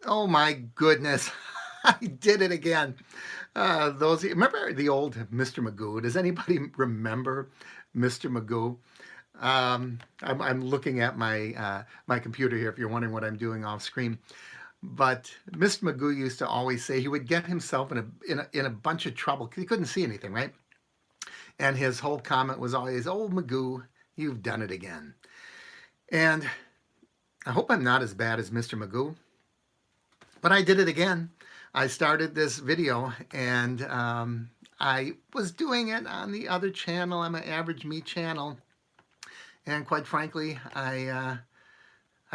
Oh my goodness. I did it again. Those remember the old Mr. Magoo? Does anybody remember Mr. Magoo? I'm looking at my computer here. If you're wondering what I'm doing off screen, but Mr. Magoo used to always say he would get himself in a bunch of trouble because he couldn't see anything, right? And his whole comment was always, "Oh Magoo, you've done it again." And I hope I'm not as bad as Mr. Magoo, but I did it again. I started this video and I was doing it on the other channel, on my Average Me channel, and quite frankly, I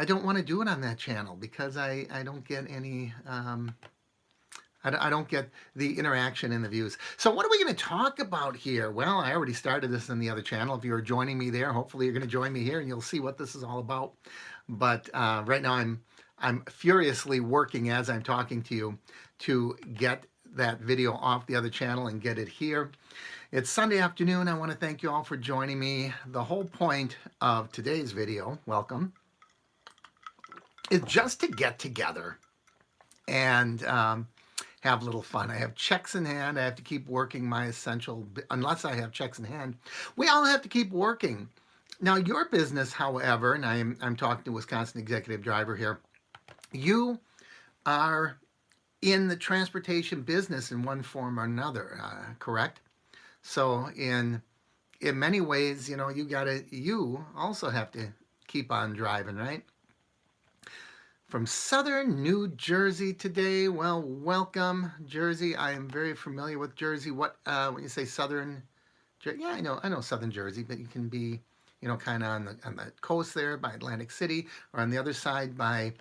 don't want to do it on that channel because I don't get any I don't get the interaction and the views. So what are we going to talk about here? Well, I already started this on the other channel. If you're joining me there, hopefully you're going to join me here and you'll see what this is all about. But right now I'm furiously working as I'm talking to you to get that video off the other channel and get it here. It's Sunday afternoon. I want to thank you all for joining me. The whole point of today's video, welcome, is just to get together and have a little fun. I have checks in hand. I have to keep working my essential, unless I have checks in hand. We all have to keep working. Now, your business, however, and I'm talking to Wisconsin executive driver here, you are in the transportation business in one form or another, correct? So in many ways, you also have to keep on driving, right? From southern New Jersey today. Well, welcome, Jersey. I am very familiar with Jersey. What when you say southern? Yeah, I know southern Jersey, but you can be, kind of on the coast there by Atlantic City, or on the other side by,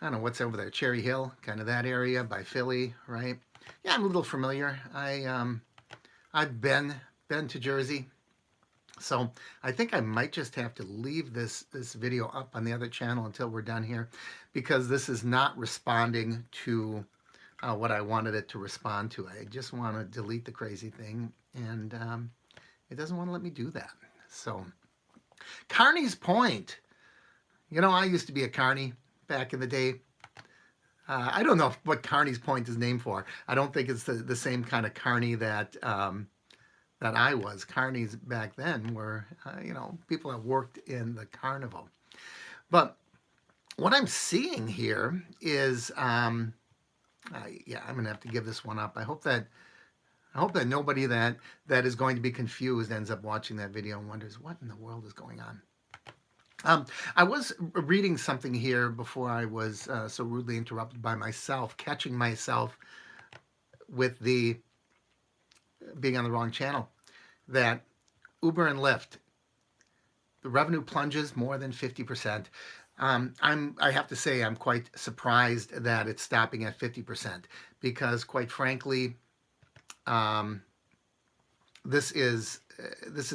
I don't know what's over there, Cherry Hill, kind of that area by Philly, right? Yeah, I'm a little familiar. I've been to Jersey. So I think I might just have to leave this video up on the other channel until we're done here, because this is not responding to what I wanted it to respond to. I just want to delete the crazy thing, and it doesn't want to let me do that. So Carney's Point. I used to be a carny back in the day. I don't know what Carney's Point is named for. I don't think it's the same kind of carny that I was. Carnies back then were, people that worked in the carnival. But what I'm seeing here is, yeah, I'm gonna have to give this one up. I hope that nobody that is going to be confused ends up watching that video and wonders what in the world is going on. I was reading something here before I was so rudely interrupted by myself, catching myself with the being on the wrong channel, that Uber and Lyft, the revenue plunges more than 50%. I have to say I'm quite surprised that it's stopping at 50%, because quite frankly, this is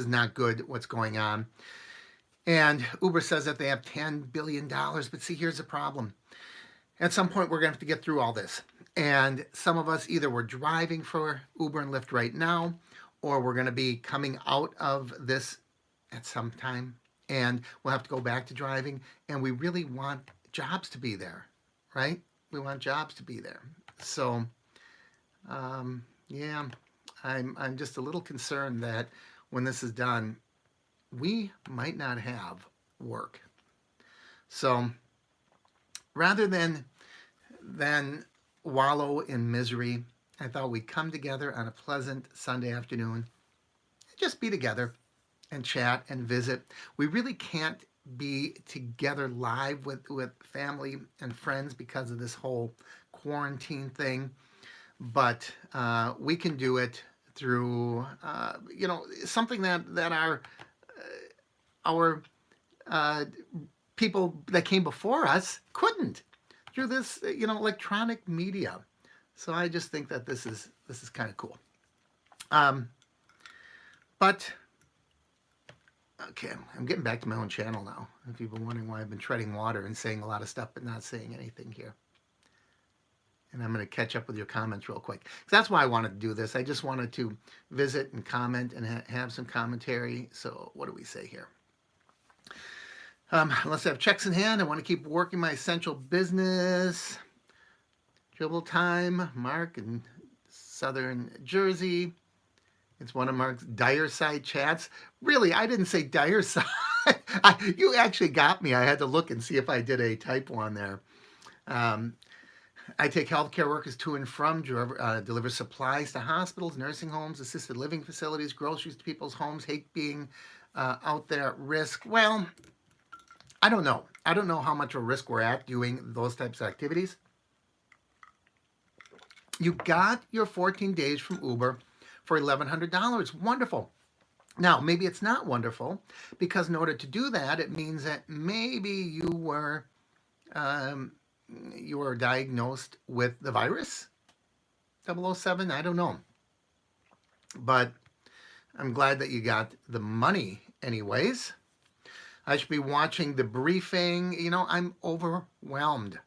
not good what's going on. And Uber says that they have $10 billion, but see, here's the problem. At some point, we're going to have to get through all this. And some of us, either we're driving for Uber and Lyft right now, or we're going to be coming out of this at some time, and we'll have to go back to driving. And we really want jobs to be there, right? We want jobs to be there. So, yeah, I'm just a little concerned that when this is done, we might not have work. So rather than wallow in misery, I thought we'd come together on a pleasant Sunday afternoon and just be together and chat and visit. We really can't be together live with family and friends because of this whole quarantine thing, but we can do it through something that our people that came before us couldn't, through this electronic media. So I just think that this is kind of cool. But okay, I'm getting back to my own channel now. If you've been wondering why I've been treading water and saying a lot of stuff but not saying anything here. And I'm going to catch up with your comments real quick, because that's why I wanted to do this. I just wanted to visit and comment and have some commentary. So what do we say here? Let's have checks in hand. I want to keep working my essential business. Dribble time, Mark in Southern Jersey. It's one of Mark's dire side chats. Really, I didn't say dire side. You actually got me. I had to look and see if I did a typo on there. Um, I take healthcare workers to and from, deliver supplies to hospitals, nursing homes, assisted living facilities, groceries to people's homes. Hate being out there at risk. Well, I don't know. I don't know how much of a risk we're at doing those types of activities. You got your 14 days from Uber for $1,100. Wonderful. Now, maybe it's not wonderful because in order to do that, it means that maybe um, you were diagnosed with the virus 007. I don't know. But I'm glad that you got the money anyways. I should be watching the briefing. I'm overwhelmed.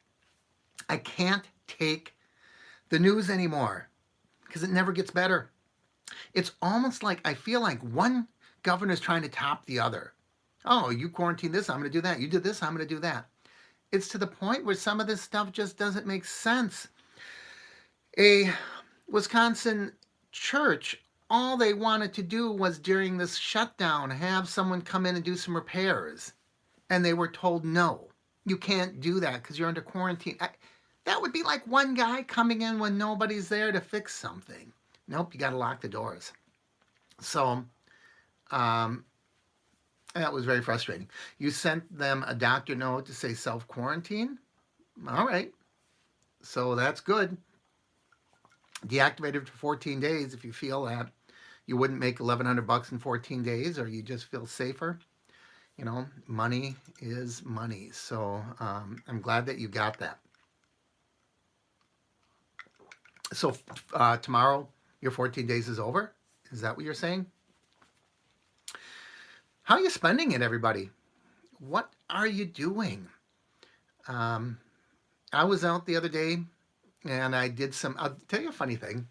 I can't take the news anymore because it never gets better. It's almost like I feel like one governor's trying to top the other. Oh, you quarantine this, I'm going to do that. You did this, I'm going to do that. It's to the point where some of this stuff just doesn't make sense. A Wisconsin church, all they wanted to do was during this shutdown have someone come in and do some repairs. And they were told, no, you can't do that because you're under quarantine. That would be like one guy coming in when nobody's there to fix something. Nope, you got to lock the doors. So that was very frustrating. You sent them a doctor note to say self-quarantine? All right. So that's good. Deactivated for 14 days if you feel that you wouldn't make $1,100 in 14 days or you just feel safer. Money is money. So I'm glad that you got that. So tomorrow, your 14 days is over? Is that what you're saying? How are you spending it, everybody? What are you doing? I was out the other day and I did I'll tell you a funny thing.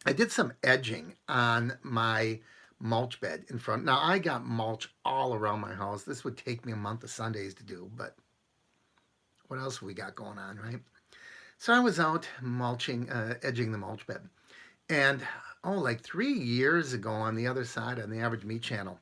I did some edging on my mulch bed in front. Now, I got mulch all around my house. This would take me a month of Sundays to do, but what else we got going on, right? So I was out mulching, edging the mulch bed. And, like 3 years ago on the other side on the Average Meat channel,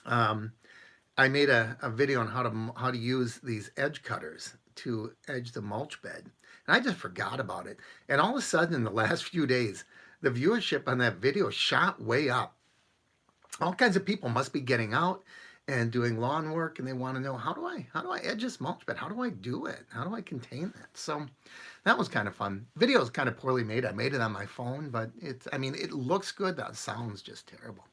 I made a video on how to use these edge cutters to edge the mulch bed. And I just forgot about it. And all of a sudden in the last few days, the viewership on that video shot way up. All kinds of people must be getting out and doing lawn work, and they want to know, how do I edge this mulch bed? How do I do it? How do I contain that? So that was kind of fun. Video is kind of poorly made. I made it on my phone, but it looks good. That sounds just terrible.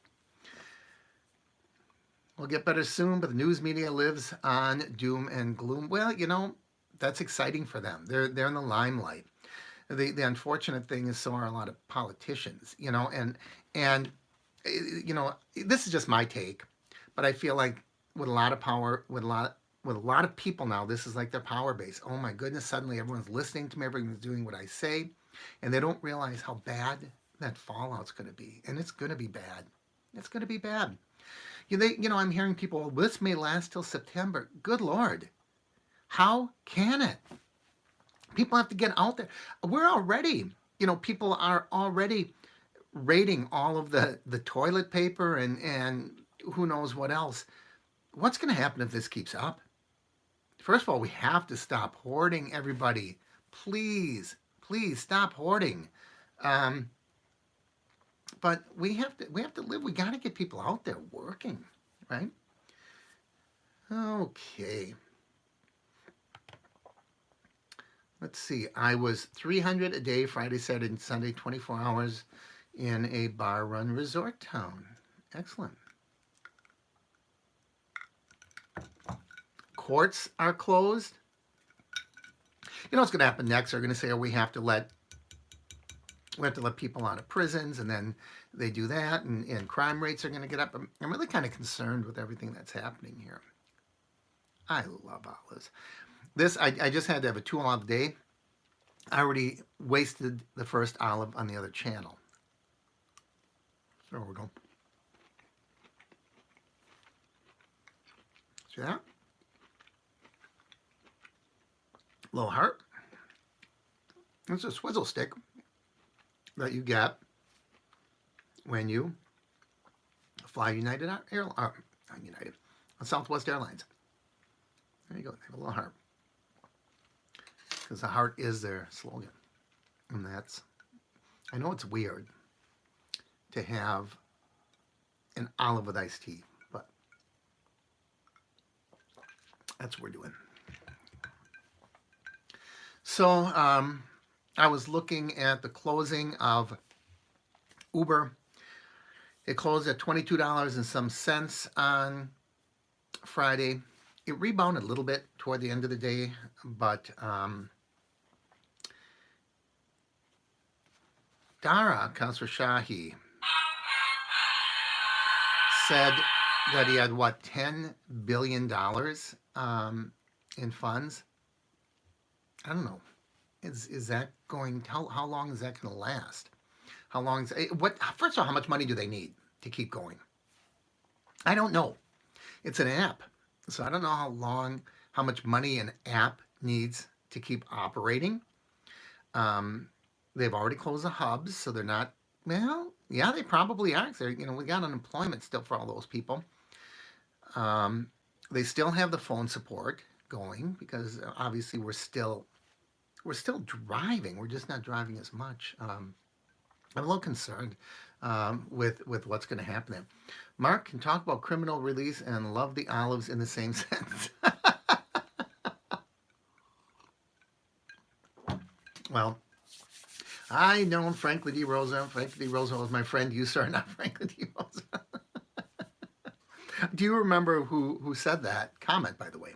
We'll get better soon, but the news media lives on doom and gloom. Well, that's exciting for them. They're in the limelight. The unfortunate thing is so are a lot of politicians, and this is just my take, but I feel like with a lot of power, with a lot of people now, this is like their power base. Oh my goodness, suddenly everyone's listening to me, everyone's doing what I say, and they don't realize how bad that fallout's going to be. And it's going to be bad. It's going to be bad. I'm hearing people, well, this may last till September. Good Lord. How can it? People have to get out there. We're already, people are already raiding all of the toilet paper and who knows what else. What's going to happen if this keeps up? First of all, we have to stop hoarding, everybody. Please stop hoarding. But we have to live. We got to get people out there working, right? Okay. Let's see. I was $300 a day, Friday, Saturday, and Sunday, 24 hours in a bar-run resort town. Excellent. Courts are closed. What's going to happen next? They're going to say, oh, we have to let people out of prisons, and then they do that, and crime rates are going to get up. I'm really kind of concerned with everything that's happening here. I love olives. I just had to have a 2 olive day. I already wasted the first olive on the other channel. So there we go. See that? Low heart. It's a swizzle stick that you get when you fly United Airlines, not United, Southwest Airlines. There you go. They have a little heart because the heart is their slogan, and that's. I know it's weird to have an olive with iced tea, but that's what we're doing. So I was looking at the closing of Uber. It closed at $22 and some cents on Friday. It rebounded a little bit toward the end of the day, but Dara Khosrowshahi said that he had, what, $10 billion in funds. I don't know. Is that going, how long is that going to last? How long is, first of all, how much money do they need to keep going? I don't know. It's an app. So I don't know how much money an app needs to keep operating. They've already closed the hubs, so they're not, well, yeah, they probably are. We got unemployment still for all those people. They still have the phone support going because obviously we're still driving. We're just not driving as much. I'm a little concerned with what's going to happen there. Mark can talk about criminal release and love the olives in the same sentence. Well, I know Franklin D. Roosevelt. Franklin D. Roosevelt was my friend. You, sir, not Franklin D. Roosevelt. Do you remember who said that comment, by the way?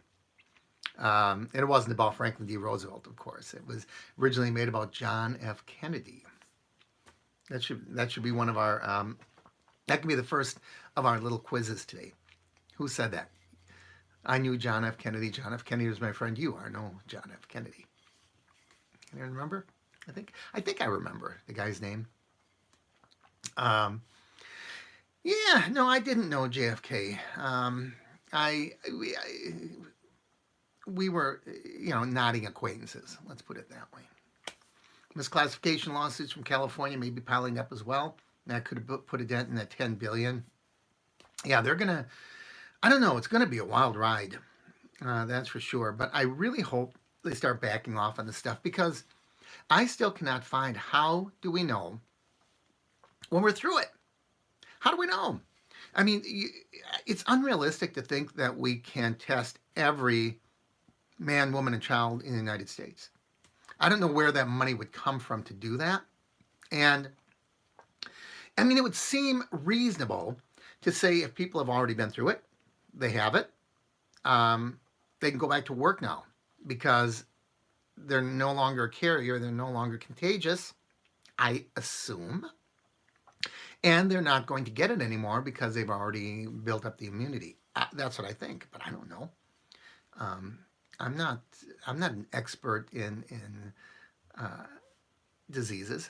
And it wasn't about Franklin D. Roosevelt, of course. It was originally made about John F. Kennedy. That should be one of our, that can be the first of our little quizzes today. Who said that? I knew John F. Kennedy. John F. Kennedy was my friend. You are no John F. Kennedy. Can you remember? I think I remember the guy's name. Yeah, no, I didn't know JFK. We were, nodding acquaintances. Let's put it that way. Misclassification lawsuits from California may be piling up as well. That could have put a dent in that $10 billion. Yeah, they're going to, I don't know, it's going to be a wild ride. That's for sure. But I really hope they start backing off on this stuff because I still cannot find how do we know when we're through it? How do we know? I mean, it's unrealistic to think that we can test every man, woman, and child in the United States. I don't know where that money would come from to do that. And I mean, it would seem reasonable to say if people have already been through it, they have it, they can go back to work now because they're no longer a carrier, they're no longer contagious, I assume. And they're not going to get it anymore because they've already built up the immunity. That's what I think, but I don't know. I'm not an expert in diseases.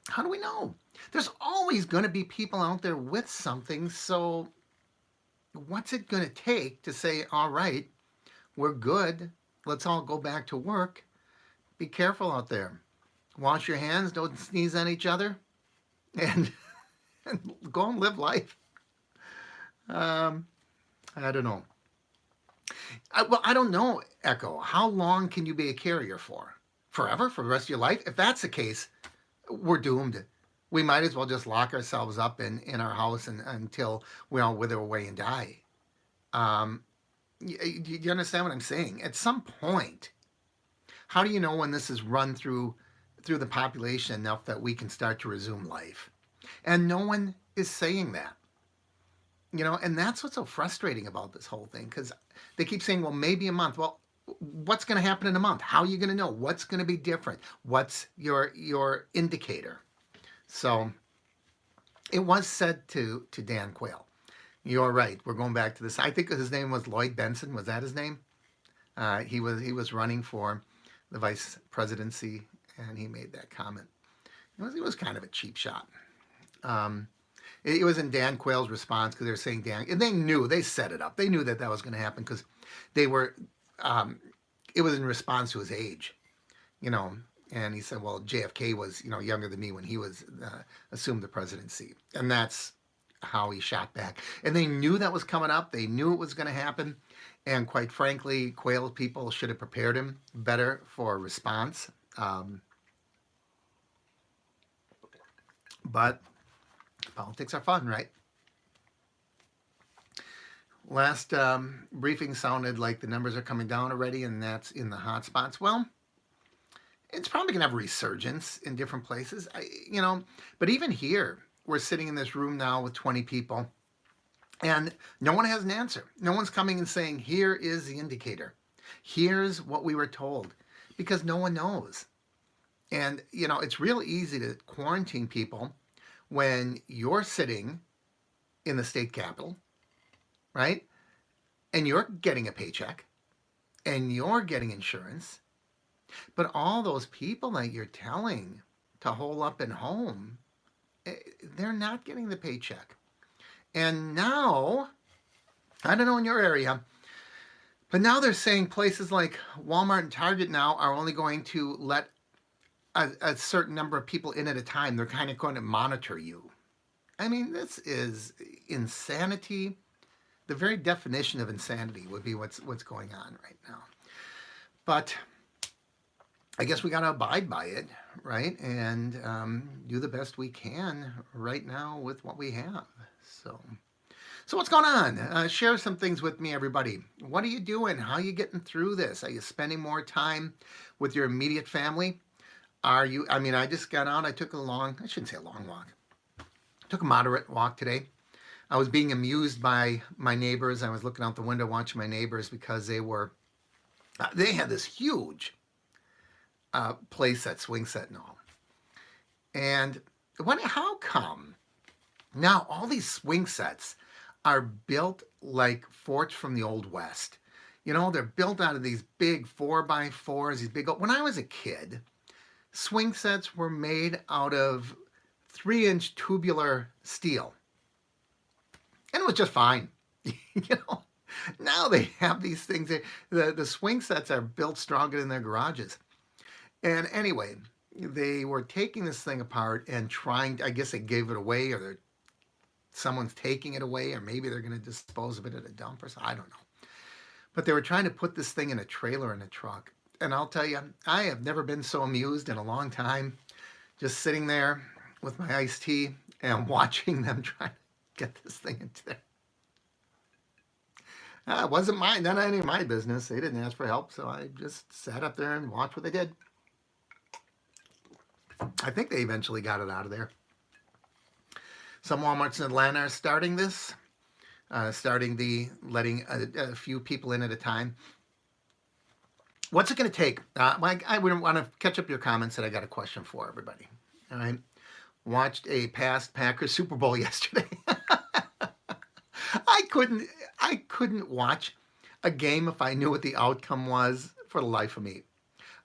How do we know? There's always going to be people out there with something. So what's it going to take to say, all right, we're good. Let's all go back to work. Be careful out there. Wash your hands. Don't sneeze on each other. And go and live life. I don't know. I don't know, Echo. How long can you be a carrier for? Forever? For the rest of your life? If that's the case, we're doomed. We might as well just lock ourselves up in our house until we all wither away and die. Do you understand what I'm saying? At some point, how do you know when this is run through the population enough that we can start to resume life? And no one is saying that. And that's what's so frustrating about this whole thing, because they keep saying, well, maybe a month. Well, what's going to happen in a month? How are you going to know? What's going to be different? What's your indicator? So it was said to Dan Quayle. You're right. We're going back to this. I think his name was Lloyd Benson. Was that his name? He was running for the vice presidency, and he made that comment. It was kind of a cheap shot. It was in Dan Quayle's response because they were saying and they set it up. They knew that was going to happen because they were, it was in response to his age. you know, and he said, well, JFK was, younger than me when he was assumed the presidency. And that's how he shot back. And they knew that was coming up. They knew it was going to happen. And quite frankly, Quayle people should have prepared him better for a response. But politics are fun, right? Last briefing sounded like the numbers are coming down already, and that's in the hot spots. Well, it's probably going to have a resurgence in different places. But even here, we're sitting in this room now with 20 people, and no one has an answer. No one's coming and saying, here is the indicator. Here's what we were told, because no one knows. And, it's real easy to quarantine people when you're sitting in the state capitol, right? And you're getting a paycheck and you're getting insurance. But all those people that you're telling to hole up in home, they're not getting the paycheck. And now, I don't know in your area, but now they're saying places like Walmart and Target now are only going to let a certain number of people in at a time. They're kind of going to monitor you. I mean, this is insanity. The very definition of insanity would be what's going on right now. But I guess we got to abide by it, right? And do the best we can right now with what we have. So what's going on? Share some things with me, everybody. What are you doing? How are you getting through this? Are you spending more time with your immediate family? I just got out. I took I shouldn't say a long walk. Took a moderate walk today. I was being amused by my neighbors. I was looking out the window watching my neighbors because they had this huge play set, swing set and all. And how come now all these swing sets are built like forts from the Old West? They're built out of these big 4x4s, these big, when I was a kid, swing sets were made out of 3-inch tubular steel. And it was just fine. Now they have these things. The swing sets are built stronger than their garages. And anyway, they were taking this thing apart and trying, I guess they gave it away, or someone's taking it away, or maybe they're going to dispose of it at a dump or something. I don't know. But they were trying to put this thing in a trailer in a truck. And I'll tell you, I have never been so amused in a long time, just sitting there with my iced tea and watching them try to get this thing into there. It wasn't none of any of my business. They didn't ask for help, so I just sat up there and watched what they did. I think they eventually got it out of there. Some Walmarts in Atlanta are starting this, letting a few people in at a time. What's it going to take? I would want to catch up your comments, and I got a question for everybody. All right. Watched a past Packers Super Bowl yesterday. I couldn't watch a game if I knew what the outcome was for the life of me.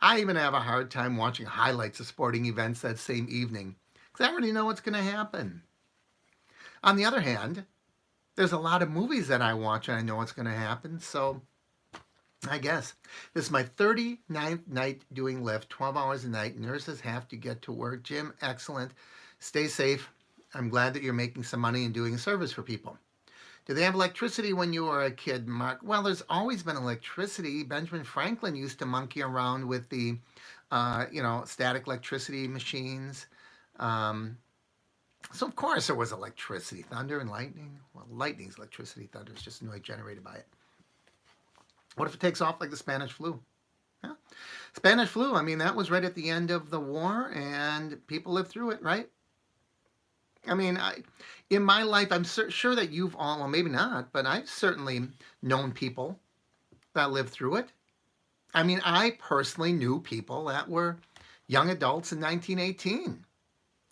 I even have a hard time watching highlights of sporting events that same evening because I already know what's going to happen. On the other hand, there's a lot of movies that I watch and I know what's going to happen. So I guess this is my 39th night doing Lyft, 12 hours a night. Nurses have to get to work. Jim, excellent. Stay safe. I'm glad that you're making some money and doing a service for people. Do they have electricity when you were a kid, Mark? Well, there's always been electricity. Benjamin Franklin used to monkey around with the, static electricity machines. So, of course, there was electricity. Thunder and lightning. Well, lightning's electricity. Thunder is just noise generated by it. What if it takes off like the Spanish flu? Yeah. Spanish flu, that was right at the end of the war, and people lived through it, right? In my life, I'm sure that you've all, well, maybe not, but I've certainly known people that lived through it. I personally knew people that were young adults in 1918.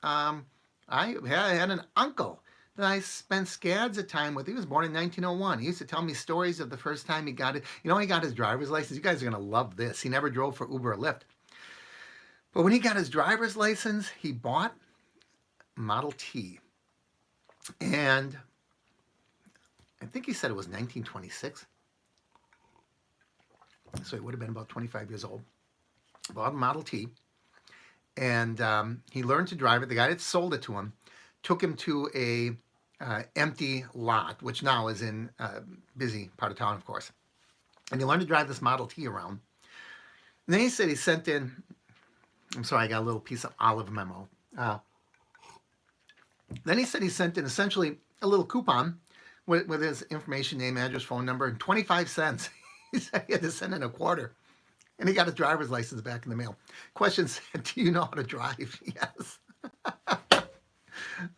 I had an uncle that I spent scads of time with. He was born in 1901. He used to tell me stories of the first time he got it. He got his driver's license. You guys are going to love this. He never drove for Uber or Lyft. But when he got his driver's license, he bought Model T. And I think he said it was 1926. So he would have been about 25 years old. bought a Model T, and he learned to drive it. The guy that sold it to him took him to a empty lot, which now is in a busy part of town, of course. And he learned to drive this Model T around. And then he said he sent in, I'm sorry, I got a little piece of olive in my mouth. Then he said he sent in essentially a little coupon with his information, name, address, phone number, and 25 cents. He said he had to send in a quarter. And he got his driver's license back in the mail. Question said, do you know how to drive? Yes.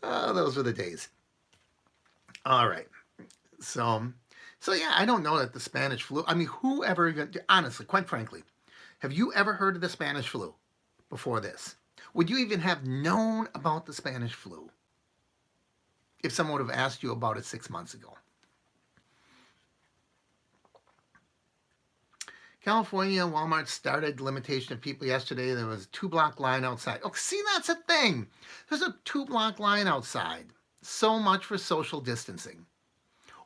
Oh, those were the days. All right. So yeah, I don't know that the Spanish flu, I mean, whoever even, honestly, quite frankly, have you ever heard of the Spanish flu before this? Would you even have known about the Spanish flu if someone would have asked you about it 6 months ago? California, Walmart started limitation of people yesterday. There was a 2-block line outside. Oh, see, that's a thing. There's a 2-block line outside. So much for social distancing.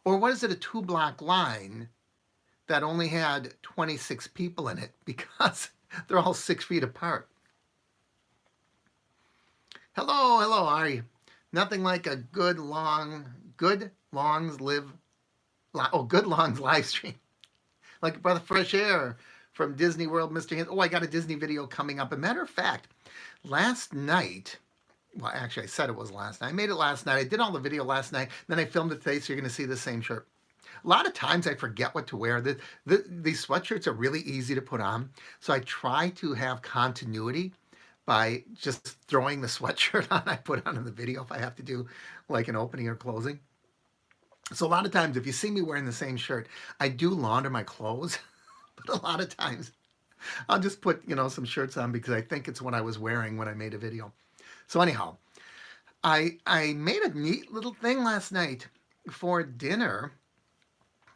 Or what is it, a 2-block line that only had 26 people in it because they're all 6 feet apart? Hello, how are you? Nothing like a good longs live stream. Like a breath of fresh air from Disney World, Mr. Hands. Oh, I got a Disney video coming up. As a matter of fact, last night, well, actually, I said it was last night. I made it last night. I did all the video last night. Then I filmed it today, so you're going to see the same shirt. A lot of times I forget what to wear. These sweatshirts are really easy to put on, so I try to have continuity by just throwing the sweatshirt on I put on in the video if I have to do like an opening or closing. So a lot of times if you see me wearing the same shirt, I do launder my clothes, but a lot of times I'll just put, some shirts on because I think it's what I was wearing when I made a video. So anyhow, I made a neat little thing last night for dinner.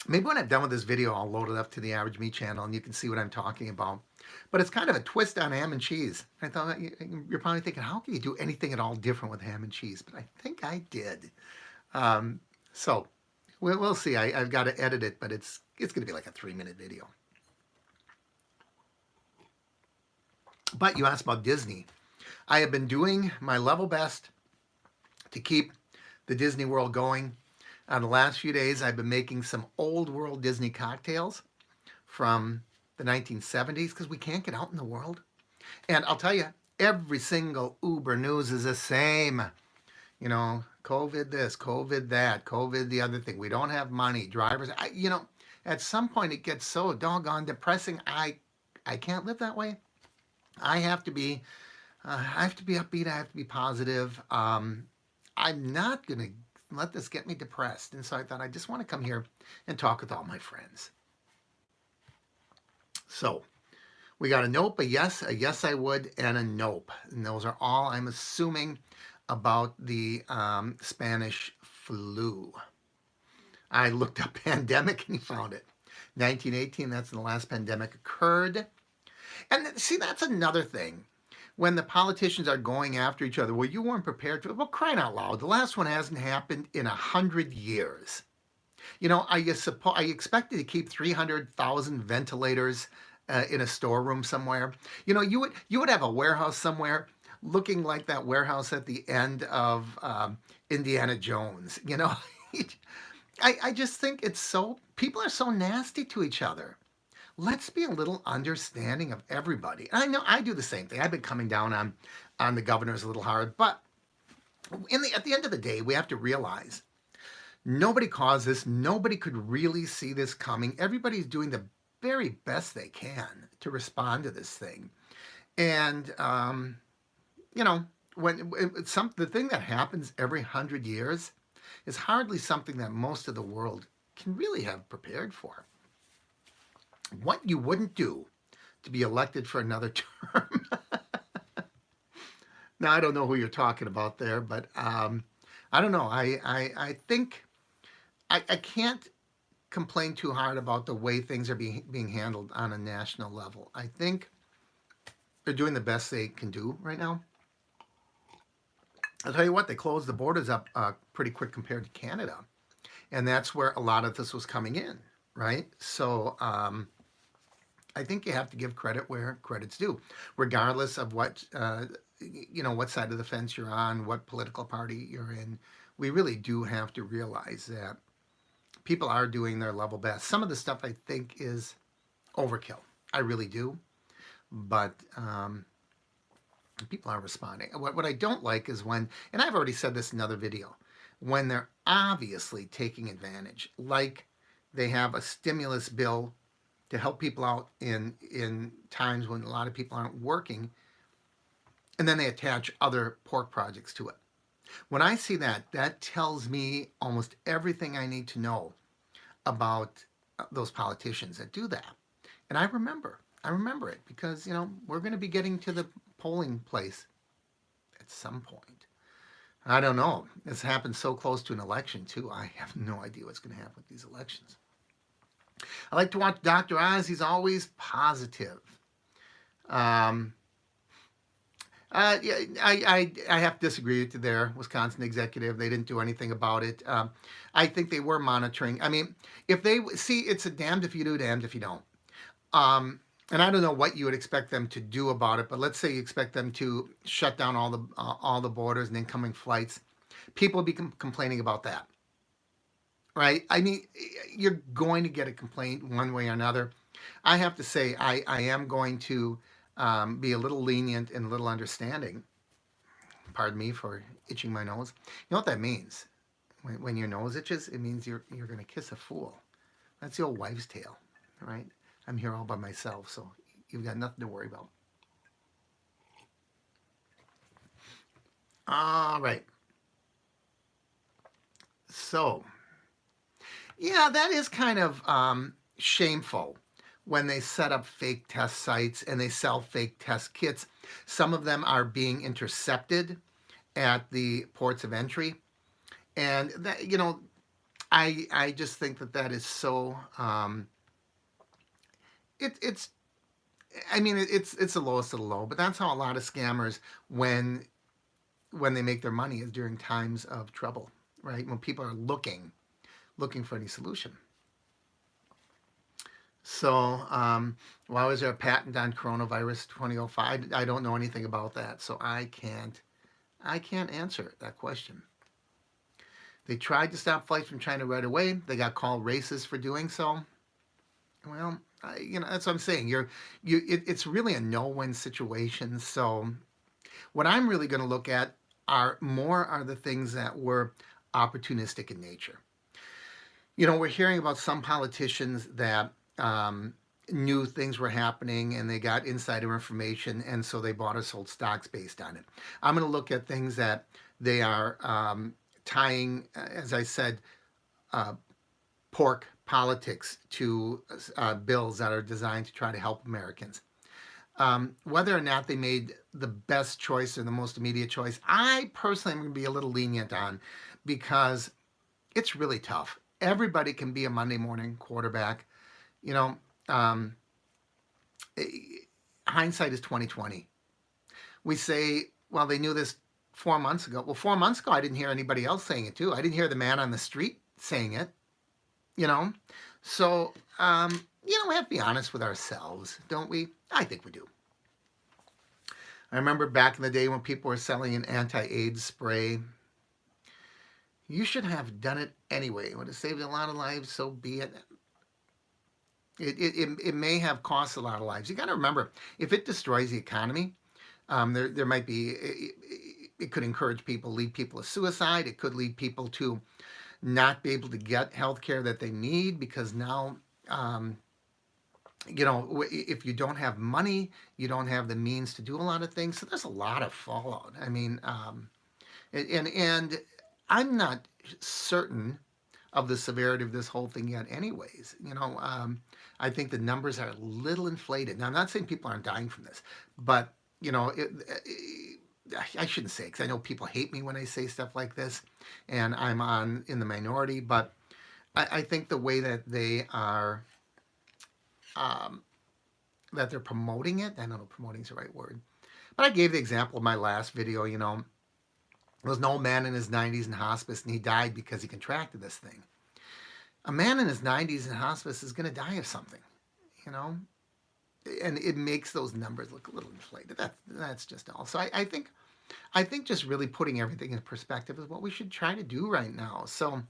Maybe when I'm done with this video, I'll load it up to the Average Me channel and you can see what I'm talking about. But it's kind of a twist on ham and cheese. I thought you're probably thinking, how can you do anything at all different with ham and cheese? But I think I did. So we'll see. I've got to edit it, but it's going to be like a 3-minute video. But you asked about Disney. I have been doing my level best to keep the Disney World going. On the last few days, I've been making some old world Disney cocktails from the 1970s because we can't get out in the world. And I'll tell you, every single Uber news is the same. COVID this, COVID that, COVID the other thing. We don't have money. Drivers, at some point it gets so doggone depressing. I can't live that way. I have to be upbeat. I have to be positive. I'm not going to let this get me depressed. And so I thought I just want to come here and talk with all my friends. So we got a nope, a yes I would, and a nope. And those are all I'm assuming about the Spanish flu. I looked up pandemic and found it. 1918, that's when the last pandemic occurred. And see, that's another thing. When the politicians are going after each other, well, you weren't prepared for it. Well, crying out loud, the last one hasn't happened in 100 years. Are you expected to keep 300,000 ventilators in a storeroom somewhere? You would have a warehouse somewhere looking like that warehouse at the end of Indiana Jones. I just think people are so nasty to each other. Let's be a little understanding of everybody. And I know I do the same thing. I've been coming down on the governors a little hard, but at the end of the day, we have to realize nobody caused this. Nobody could really see this coming. Everybody's doing the very best they can to respond to this thing. And, the thing that happens every 100 years is hardly something that most of the world can really have prepared for. What you wouldn't do to be elected for another term. Now, I don't know who you're talking about there, but I don't know. I think I can't complain too hard about the way things are being handled on a national level. I think they're doing the best they can do right now. I'll tell you what, they closed the borders up pretty quick compared to Canada. And that's where a lot of this was coming in, right? So, I think you have to give credit where credit's due, regardless of what what side of the fence you're on, what political party you're in. We really do have to realize that people are doing their level best. Some of the stuff I think is overkill. I really do, but people are responding. What I don't like is when, and I've already said this in another video, when they're obviously taking advantage, like they have a stimulus bill to help people out in times when a lot of people aren't working, and then they attach other pork projects to it. When I see that, that tells me almost everything I need to know about those politicians that do that. And I remember it because, we're going to be getting to the polling place at some point. I don't know. This happens so close to an election, too. I have no idea what's going to happen with these elections. I like to watch Dr. Oz. He's always positive. Yeah, I have to disagree with you there, Wisconsin executive. They didn't do anything about it. I think they were monitoring. I mean, if they see, it's a damned if you do, damned if you don't. And I don't know what you would expect them to do about it, but let's say you expect them to shut down all the borders and incoming flights. People will be complaining about that, right? I mean, you're going to get a complaint one way or another. I have to say, I am going to be a little lenient and a little understanding. Pardon me for itching my nose. You know what that means? When your nose itches, it means you're going to kiss a fool. That's the old wives' tale, right? I'm here all by myself, so you've got nothing to worry about. All right. So, yeah, that is kind of shameful when they set up fake test sites and they sell fake test kits. Some of them are being intercepted at the ports of entry. And that, I just think that is so it's the lowest of the low, but that's how a lot of scammers when they make their money is during times of trouble, right? When people are looking for any solution. So, why was there a patent on coronavirus 2005? I don't know anything about that, so I can't answer that question. They tried to stop flights from China right away. They got called racist for doing so. Well, that's what I'm saying. It's really a no-win situation. So, what I'm really going to look at are the things that were opportunistic in nature. We're hearing about some politicians that knew things were happening and they got insider information, and so they bought or sold stocks based on it. I'm going to look at things that they are tying, as I said, pork politics to bills that are designed to try to help Americans. Whether or not they made the best choice or the most immediate choice, I personally am going to be a little lenient on, because it's really tough. Everybody can be a Monday morning quarterback. Hindsight is 2020. We say, well, they knew this 4 months ago. Well, 4 months ago, I didn't hear anybody else saying it too. I didn't hear the man on the street saying it. So we have to be honest with ourselves, don't we? I think we do. I remember back in the day when people were selling an anti-AIDS spray. You should have done it anyway. It would have saved a lot of lives, so be it. It may have cost a lot of lives. You got to remember, if it destroys the economy, there might be, it could encourage people, lead people to suicide. It could lead people to not be able to get health care that they need, because now, if you don't have money, you don't have the means to do a lot of things. So there's a lot of fallout. I mean, and I'm not certain of the severity of this whole thing yet anyways. I think the numbers are a little inflated. Now, I'm not saying people aren't dying from this, but, I shouldn't say, because I know people hate me when I say stuff like this, and I'm in the minority, but I think the way that they are, that they're promoting it, I don't know if promoting is the right word, but I gave the example of my last video. There was an old man in his 90s in hospice, and he died because he contracted this thing. A man in his 90s in hospice is going to die of something, and it makes those numbers look a little inflated. That's just all. So I think just really putting everything in perspective is what we should try to do right now. So,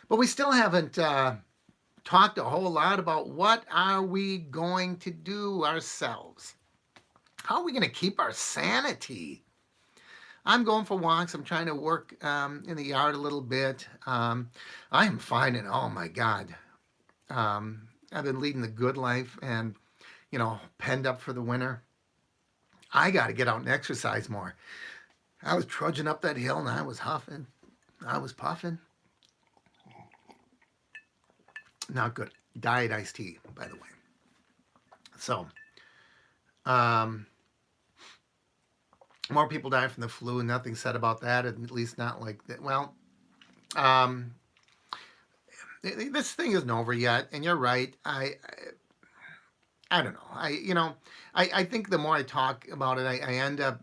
but we still haven't talked a whole lot about what are we going to do ourselves. How are we going to keep our sanity? I'm going for walks. I'm trying to work in the yard a little bit. I am finding, oh my God, I've been leading the good life and, penned up for the winter. I got to get out and exercise more. I was trudging up that hill and I was huffing. I was puffing. Not good. Diet iced tea, by the way. So, um, more people die from the flu. Nothing said about that, at least not like that. Well, um, this thing isn't over yet, and you're right. I don't know. I think the more I talk about it, I end up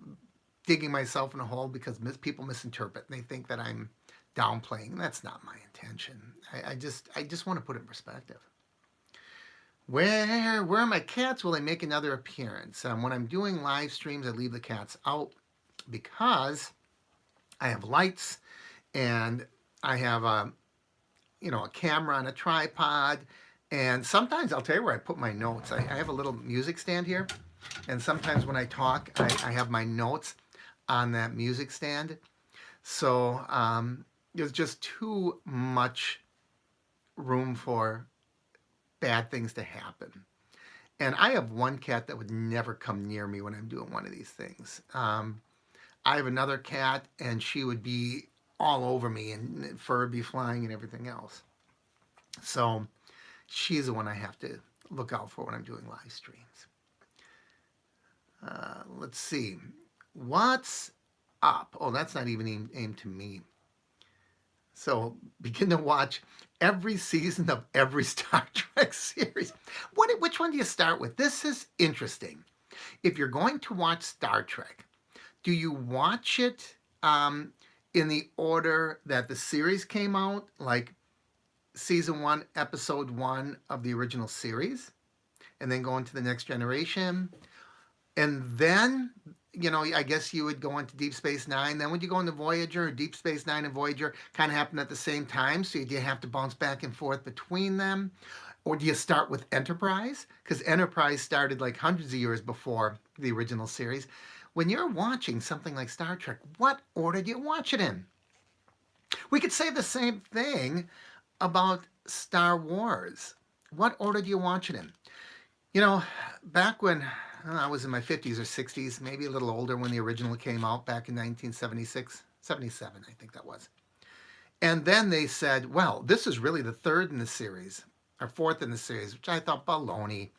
digging myself in a hole because people misinterpret and they think that I'm downplaying. That's not my intention. I just want to put it in perspective. Where are my cats? Will they make another appearance? When I'm doing live streams, I leave the cats out because I have lights and I have a camera on a tripod. And sometimes I'll tell you where I put my notes. I have a little music stand here. And sometimes when I talk, I have my notes on that music stand. So there's just too much room for bad things to happen. And I have one cat that would never come near me when I'm doing one of these things. I have another cat, and she would be all over me, and fur would be flying and everything else. So she's the one I have to look out for when I'm doing live streams. Let's see. What's up? Oh, that's not even aimed to me. So begin to watch every season of every Star Trek series. Which one do you start with? This is interesting. If you're going to watch Star Trek, do you watch it in the order that the series came out, like season 1, episode 1 of the original series, and then go into the Next Generation? And then, I guess you would go into Deep Space Nine. Then would you go into Voyager? Deep Space Nine and Voyager kind of happened at the same time, so you have to bounce back and forth between them? Or do you start with Enterprise? Because Enterprise started like hundreds of years before the original series. When you're watching something like Star Trek, what order do you watch it in? We could say the same thing about Star Wars. What order do you watch it in? Back when I was in my 50s or 60s, maybe a little older when the original came out back in 1976, 77, I think that was. And then they said, well, this is really the third in the series, or fourth in the series, which I thought baloney.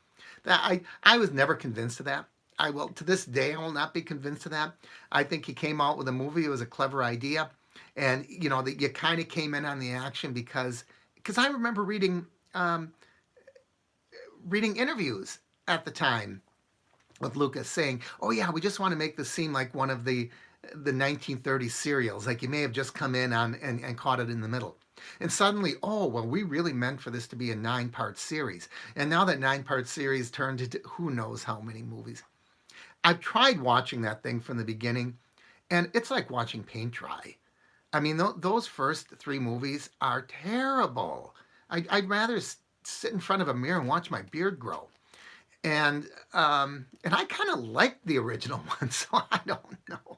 I was never convinced of that. To this day, I will not be convinced of that. I think he came out with a movie. It was a clever idea. And, that you kind of came in on the action because I remember reading interviews at the time with Lucas saying, oh yeah, we just want to make this seem like one of the 1930s serials, like you may have just come in on and caught it in the middle. And suddenly, oh, well, we really meant for this to be a 9-part series. And now that 9-part series turned into who knows how many movies. I've tried watching that thing from the beginning, and it's like watching paint dry. I mean, those first 3 movies are terrible. I'd rather sit in front of a mirror and watch my beard grow. And I kind of liked the original one, so I don't know.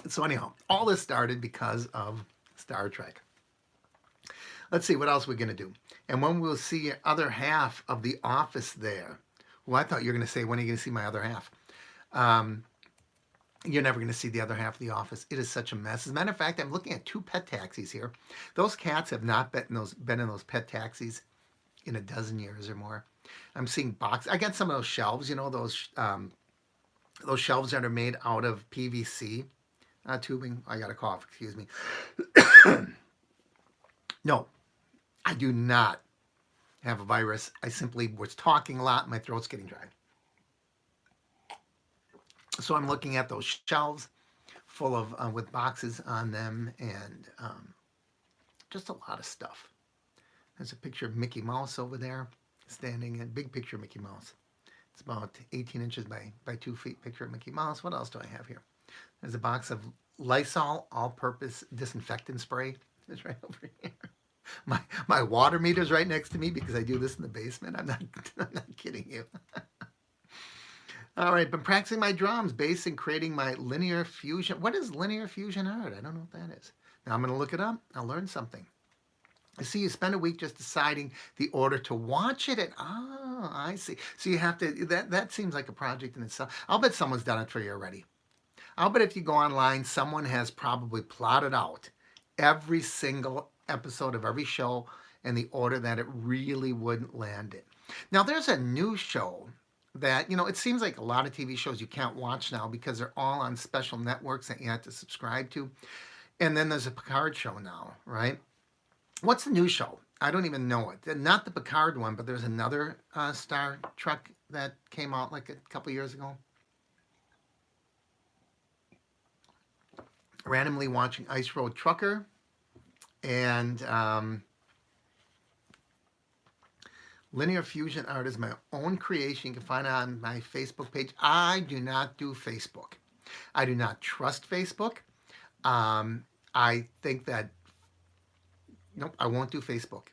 So anyhow, all this started because of Star Trek. Let's see, what else we're going to do. And when we'll see the other half of The Office there. Well, I thought you were going to say, when are you going to see my other half? You're never going to see the other half of The Office. It is such a mess. As a matter of fact, I'm looking at 2 pet taxis here. Those cats have not been in those pet taxis in a dozen years or more. I'm seeing boxes. I got some of those shelves, those shelves that are made out of PVC tubing. I got a cough, excuse me. No, I do not have a virus. I simply was talking a lot. My throat's getting dry. So I'm looking at those shelves full of with boxes on them and just a lot of stuff. There's a picture of Mickey Mouse over there, standing in big picture of Mickey Mouse. It's about 18 inches by 2 feet picture of Mickey Mouse. What else do I have here? There's a box of Lysol all-purpose disinfectant spray. It's right over here. My water meter's right next to me because I do this in the basement. I'm not kidding you. All right, been practicing my drums, bass, and creating my linear fusion. What is linear fusion art? I don't know what that is. Now I'm going to look it up. I'll learn something. I see you spend a week just deciding the order to watch it. Oh, I see. So you have to, that seems like a project in itself. I'll bet someone's done it for you already. I'll bet if you go online, someone has probably plotted out every single episode of every show in the order that it really wouldn't land in. Now, there's a new show that, it seems like a lot of TV shows you can't watch now because they're all on special networks that you have to subscribe to. And then there's a Picard show now, right? What's the new show? I don't even know it. Not the Picard one, but there's another Star Trek that came out like a couple years ago. Randomly watching Ice Road Trucker and linear fusion art is my own creation. You can find it on my Facebook page. I do not do Facebook. I do not trust Facebook. I think that, nope, I won't do Facebook.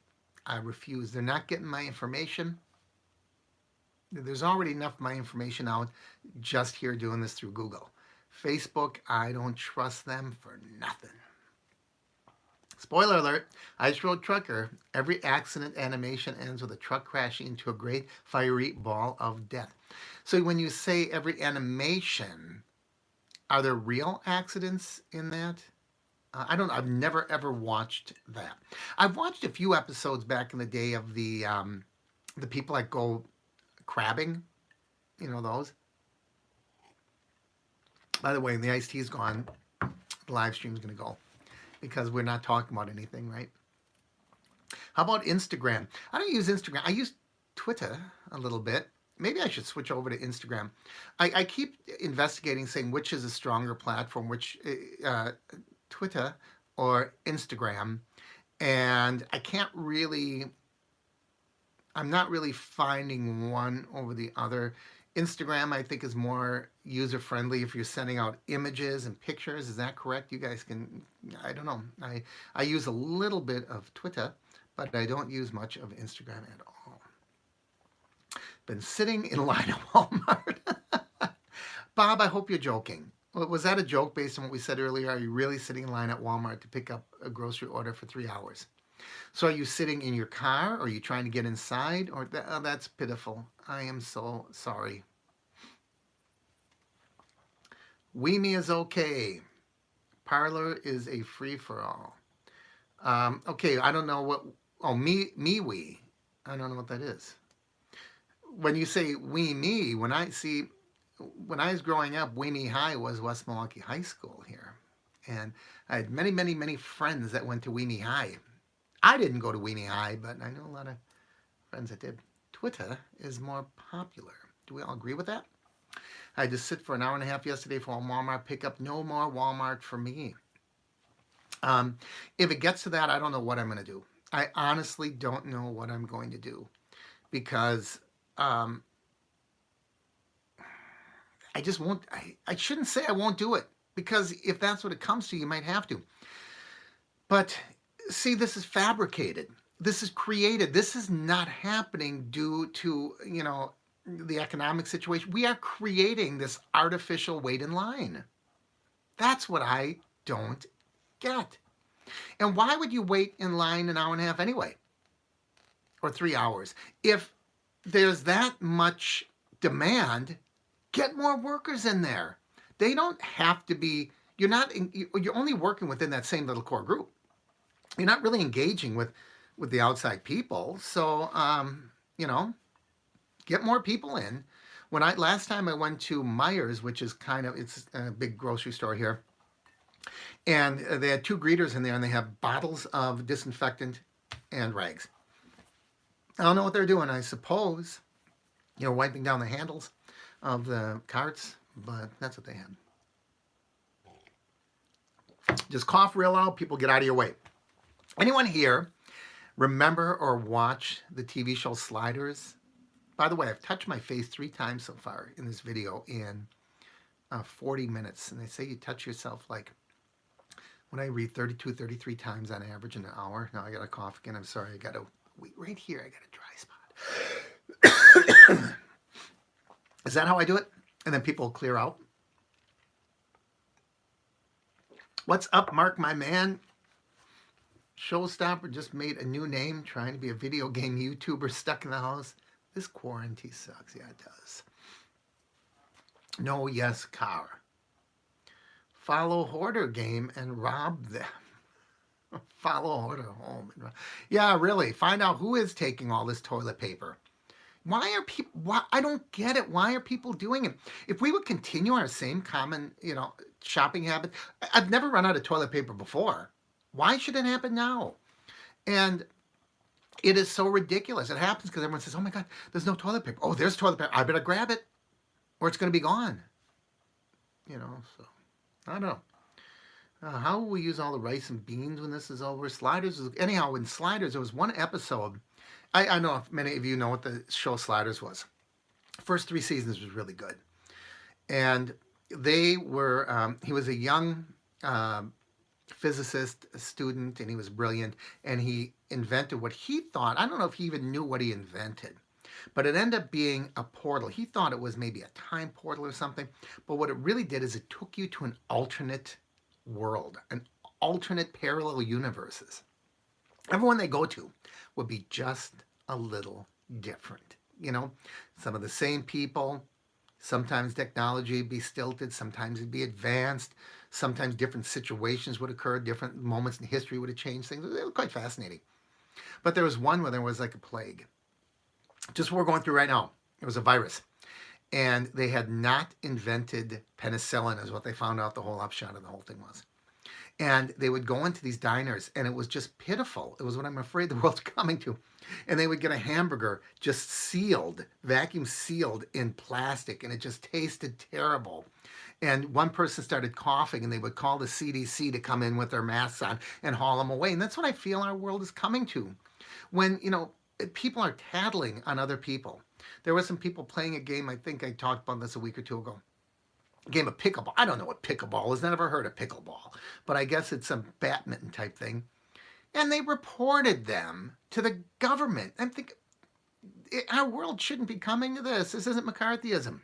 I refuse. They're not getting my information. There's already enough of my information out just here doing this through Google. Facebook, I don't trust them for nothing. Spoiler alert, Ice Road Trucker, every accident animation ends with a truck crashing into a great fiery ball of death. So when you say every animation, are there real accidents in that? I don't know. I've never ever watched that. I've watched a few episodes back in the day of the people that go crabbing, those. By the way, the iced tea is gone. The live stream is going to go because we're not talking about anything, right? How about Instagram? I don't use Instagram. I use Twitter a little bit. Maybe I should switch over to Instagram. I keep investigating, saying which is a stronger platform, which Twitter or Instagram, and I'm not really finding one over the other. Instagram, I think, is more user-friendly if you're sending out images and pictures. Is that correct? You guys can, I don't know. I use a little bit of Twitter, but I don't use much of Instagram at all. Been sitting in line at Walmart. Bob, I hope you're joking. Was that a joke based on what we said earlier? Are you really sitting in line at Walmart to pick up a grocery order for 3 hours? So are you sitting in your car? Or are you trying to get inside? Or that's pitiful. I am so sorry. Weemy is okay. Parlor is a free-for-all. Okay, I don't know what... Oh, MeWe. I don't know what that is. When you say me, when I was growing up, Weemy High was West Milwaukee High School here. And I had many, many, many friends that went to Weemy High. I didn't go to Weemy High, but I know a lot of friends that did. Twitter is more popular. Do we all agree with that? I had to sit for an hour and a half yesterday for a Walmart pickup. No more Walmart for me. If it gets to that, I don't know what I'm going to do. I honestly don't know what I'm going to do because I just won't. I shouldn't say I won't do it because if that's what it comes to, you might have to. But see, this is fabricated. This is created. This is not happening due to, the economic situation. We are creating this artificial wait in line. That's what I don't get. And why would you wait in line an hour and a half anyway? Or 3 hours? If there's that much demand, get more workers in there. They don't have to be, you're only working within that same little core group. You're not really engaging with the outside people. So, get more people in. Last time I went to Meijer's, which is it's a big grocery store here, and they had 2 greeters in there, and they have bottles of disinfectant and rags. I don't know what they're doing. I suppose, wiping down the handles of the carts, but that's what they had. Just cough real loud. People get out of your way. Anyone here remember or watch the TV show Sliders? By the way, I've touched my face 3 times so far in this video in 40 minutes. And they say you touch yourself like, when I read 32, 33 times on average in an hour. Now I got to cough again. I'm sorry. I got to wait right here. I got a dry spot. Is that how I do it? And then people clear out. What's up, Mark, my man? Showstopper just made a new name, trying to be a video game YouTuber stuck in the house. This quarantine sucks. Yeah, it does. No, yes, car. Follow hoarder game and rob them. Follow hoarder home. Yeah, really. Find out who is taking all this toilet paper. Why are people? Why, I don't get it. Why are people doing it? If we would continue our same common, shopping habit, I've never run out of toilet paper before. Why should it happen now? And it is so ridiculous. It happens because everyone says, "Oh my God, there's no toilet paper. Oh, there's toilet paper. I better grab it, or it's going to be gone." So I don't know. How will we use all the rice and beans when this is over? Sliders. Anyhow, in Sliders, there was one episode. I know if many of you know what the show Sliders was. First 3 seasons was really good. And they were, he was a young physicist, a student, and he was brilliant. And he invented what he thought, I don't know if he even knew what he invented, but it ended up being a portal. He thought it was maybe a time portal or something. But what it really did is it took you to an alternate world, an alternate parallel universes. Everyone they go to would be just a little different. Some of the same people. Sometimes technology would be stilted. Sometimes it'd be advanced. Sometimes different situations would occur. Different moments in history would have changed things. It was quite fascinating. But there was one where there was like a plague. Just what we're going through right now. It was a virus. And they had not invented penicillin, is what they found out the whole upshot of the whole thing was. And they would go into these diners, and it was just pitiful. It was what I'm afraid the world's coming to. And they would get a hamburger just sealed, vacuum sealed in plastic, and it just tasted terrible. And one person started coughing, and they would call the CDC to come in with their masks on and haul them away. And that's what I feel our world is coming to. When, people are tattling on other people. There were some people playing a game, I think I talked about this a week or 2 ago. A game of pickleball. I don't know what pickleball is. I never heard of pickleball. But I guess it's some badminton type thing. And they reported them to the government. I'm thinking, our world shouldn't be coming to this. This isn't McCarthyism.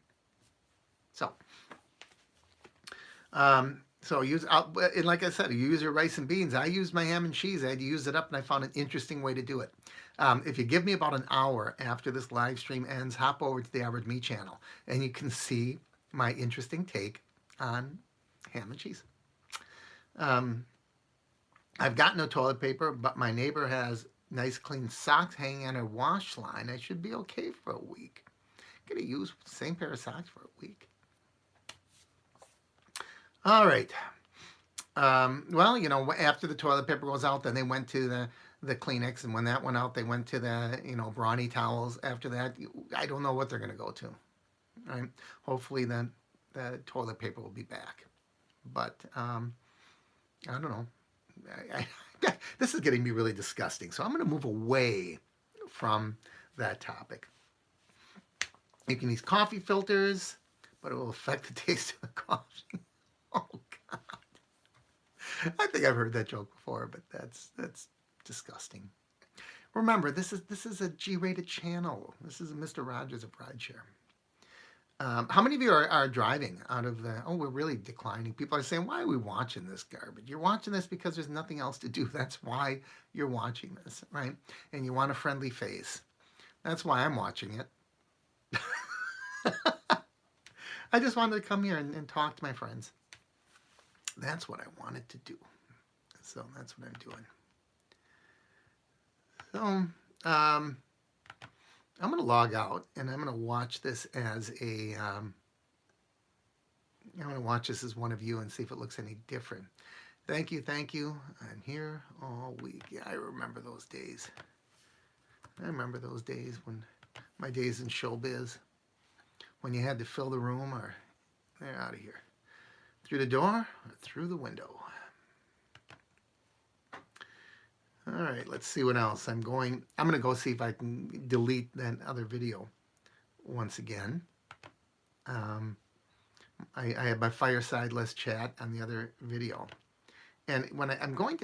So use, and like I said, you use your rice and beans. I used my ham and cheese. I had to use it up, and I found an interesting way to do it. If you give me about an hour after this live stream ends, hop over to the Average Me channel, and you can see my interesting take on ham and cheese. I've got no toilet paper, but my neighbor has nice clean socks hanging on her wash line. I should be okay for a week. I'm going to use the same pair of socks for a week. All right. Well, after the toilet paper goes out, then they went to the Kleenex, and when that went out, they went to the, brawny towels. After that, I don't know what they're going to go to. Right? Hopefully the toilet paper will be back. But I don't know. This is getting me really disgusting, so I'm going to move away from that topic. You can use coffee filters, but it will affect the taste of the coffee. Oh God! I think I've heard that joke before, but that's disgusting. Remember, this is a G-rated channel. This is a Mr. Rogers of Rideshare. How many of you are driving out of the, we're really declining. People are saying, why are we watching this garbage? You're watching this because there's nothing else to do. That's why you're watching this, right? And you want a friendly face. That's why I'm watching it. I just wanted to come here and talk to my friends. That's what I wanted to do. So that's what I'm doing. So, I'm going to log out, and I'm going to watch this as I'm going to watch this as one of you and see if it looks any different. Thank you. I'm here all week. Yeah, I remember those days. I remember those days when my days in showbiz, when you had to fill the room or they're out of here. Through the door or through the window. All right, let's see what else. I'm going to go see if I can delete that other video once again. I have my Fireside-less chat on the other video. And when I'm going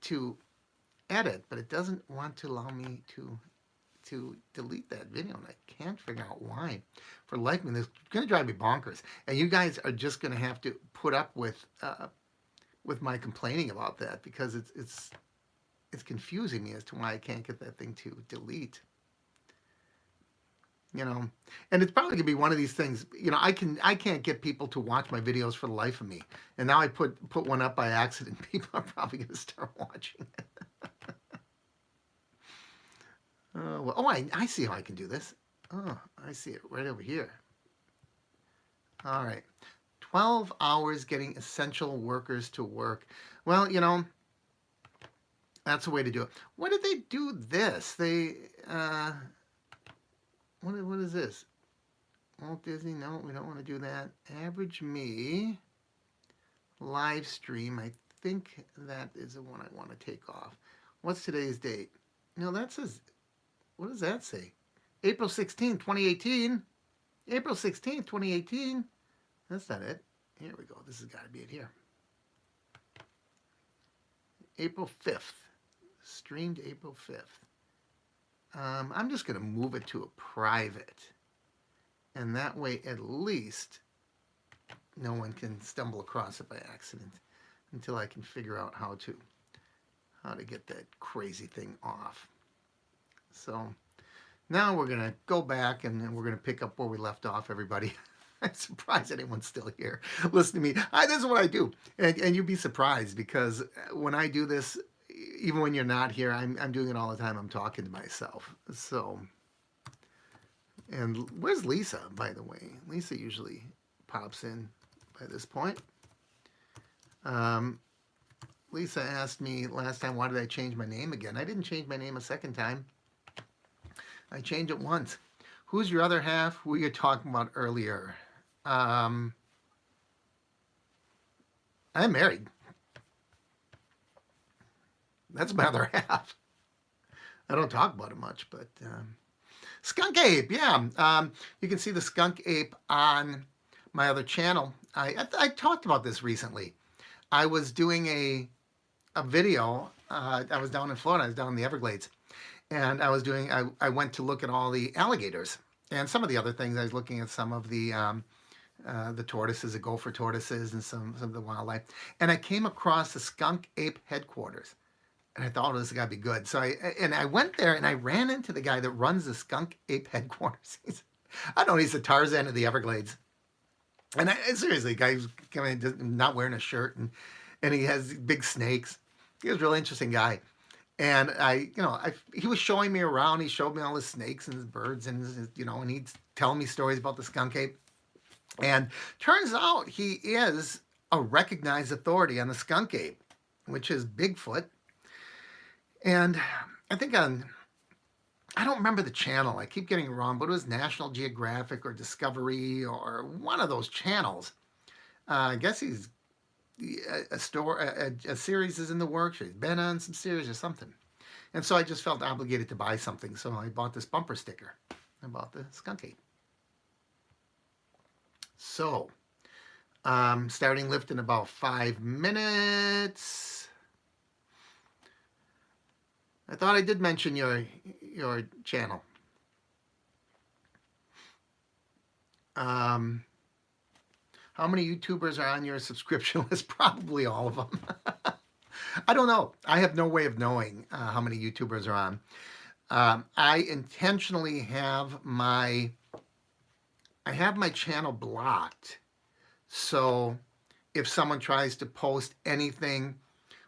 to edit, but it doesn't want to allow me to delete that video, and I can't figure out why. For the life of me, this is going to drive me bonkers. And you guys are just going to have to put up with my complaining about that, because it's confusing me as to why I can't get that thing to delete. You know, and it's probably gonna be one of these things. You know, I can't get people to watch my videos for the life of me. And now I put one up by accident. People are probably gonna start watching it. Well, oh, I see how I can do this. Oh, I see it right over here. All right, 12 hours getting essential workers to work. Well, you know, that's a way to do it. What did they do this? They what is this? Walt Disney, no, we don't want to do that. Average me, live stream, I think that is the one I want to take off. What's today's date? No, that says, what does that say? April 16th, 2018. April 16th, 2018. That's not it. Here we go. This has got to be it here. April 5th. Streamed April 5th. I'm just going to move it to a private. And that way, at least, no one can stumble across it by accident until I can figure out how to get that crazy thing off. So now we're going to go back and then we're going to pick up where we left off, everybody. I'm surprised anyone's still here. Listen to me. This is what I do. And you'd be surprised, because when I do this, even when you're not here, I'm doing it all the time. I'm talking to myself. So, and where's Lisa, by the way? Lisa usually pops in by this point. Lisa asked me last time, why did I change my name again? I didn't change my name a second time. I changed it once. Who's your other half? Who were you talking about earlier? I'm married. That's my other half. I don't talk about it much, but Skunk Ape, yeah. You can see the Skunk Ape on my other channel. I talked about this recently. I was doing a video. I was down in Florida. I was down in the Everglades, and I went to look at all the alligators and some of the other things. I was looking at some of the tortoises, the gopher tortoises, and some of the wildlife. And I came across the Skunk Ape headquarters. And I thought, oh, this has got to be good. So I went there and I ran into the guy that runs the Skunk Ape headquarters. I don't know, he's the Tarzan of the Everglades. And seriously, the guy's coming in, not wearing a shirt, and he has big snakes. He was a really interesting guy. And he was showing me around. He showed me all his snakes and his birds, and and he'd tell me stories about the Skunk Ape. And turns out he is a recognized authority on the Skunk Ape, which is Bigfoot. And I think I don't remember the channel. I keep getting it wrong, but it was National Geographic or Discovery or one of those channels. I guess he's a series is in the works. He's been on some series or something. And so I just felt obligated to buy something. So I bought this bumper sticker. I bought the Skunk Ape. So, starting lift in about 5 minutes. I thought I did mention your channel. How many YouTubers are on your subscription list? Probably all of them. I don't know. I have no way of knowing how many YouTubers are on. I intentionally have my channel blocked. So if someone tries to post anything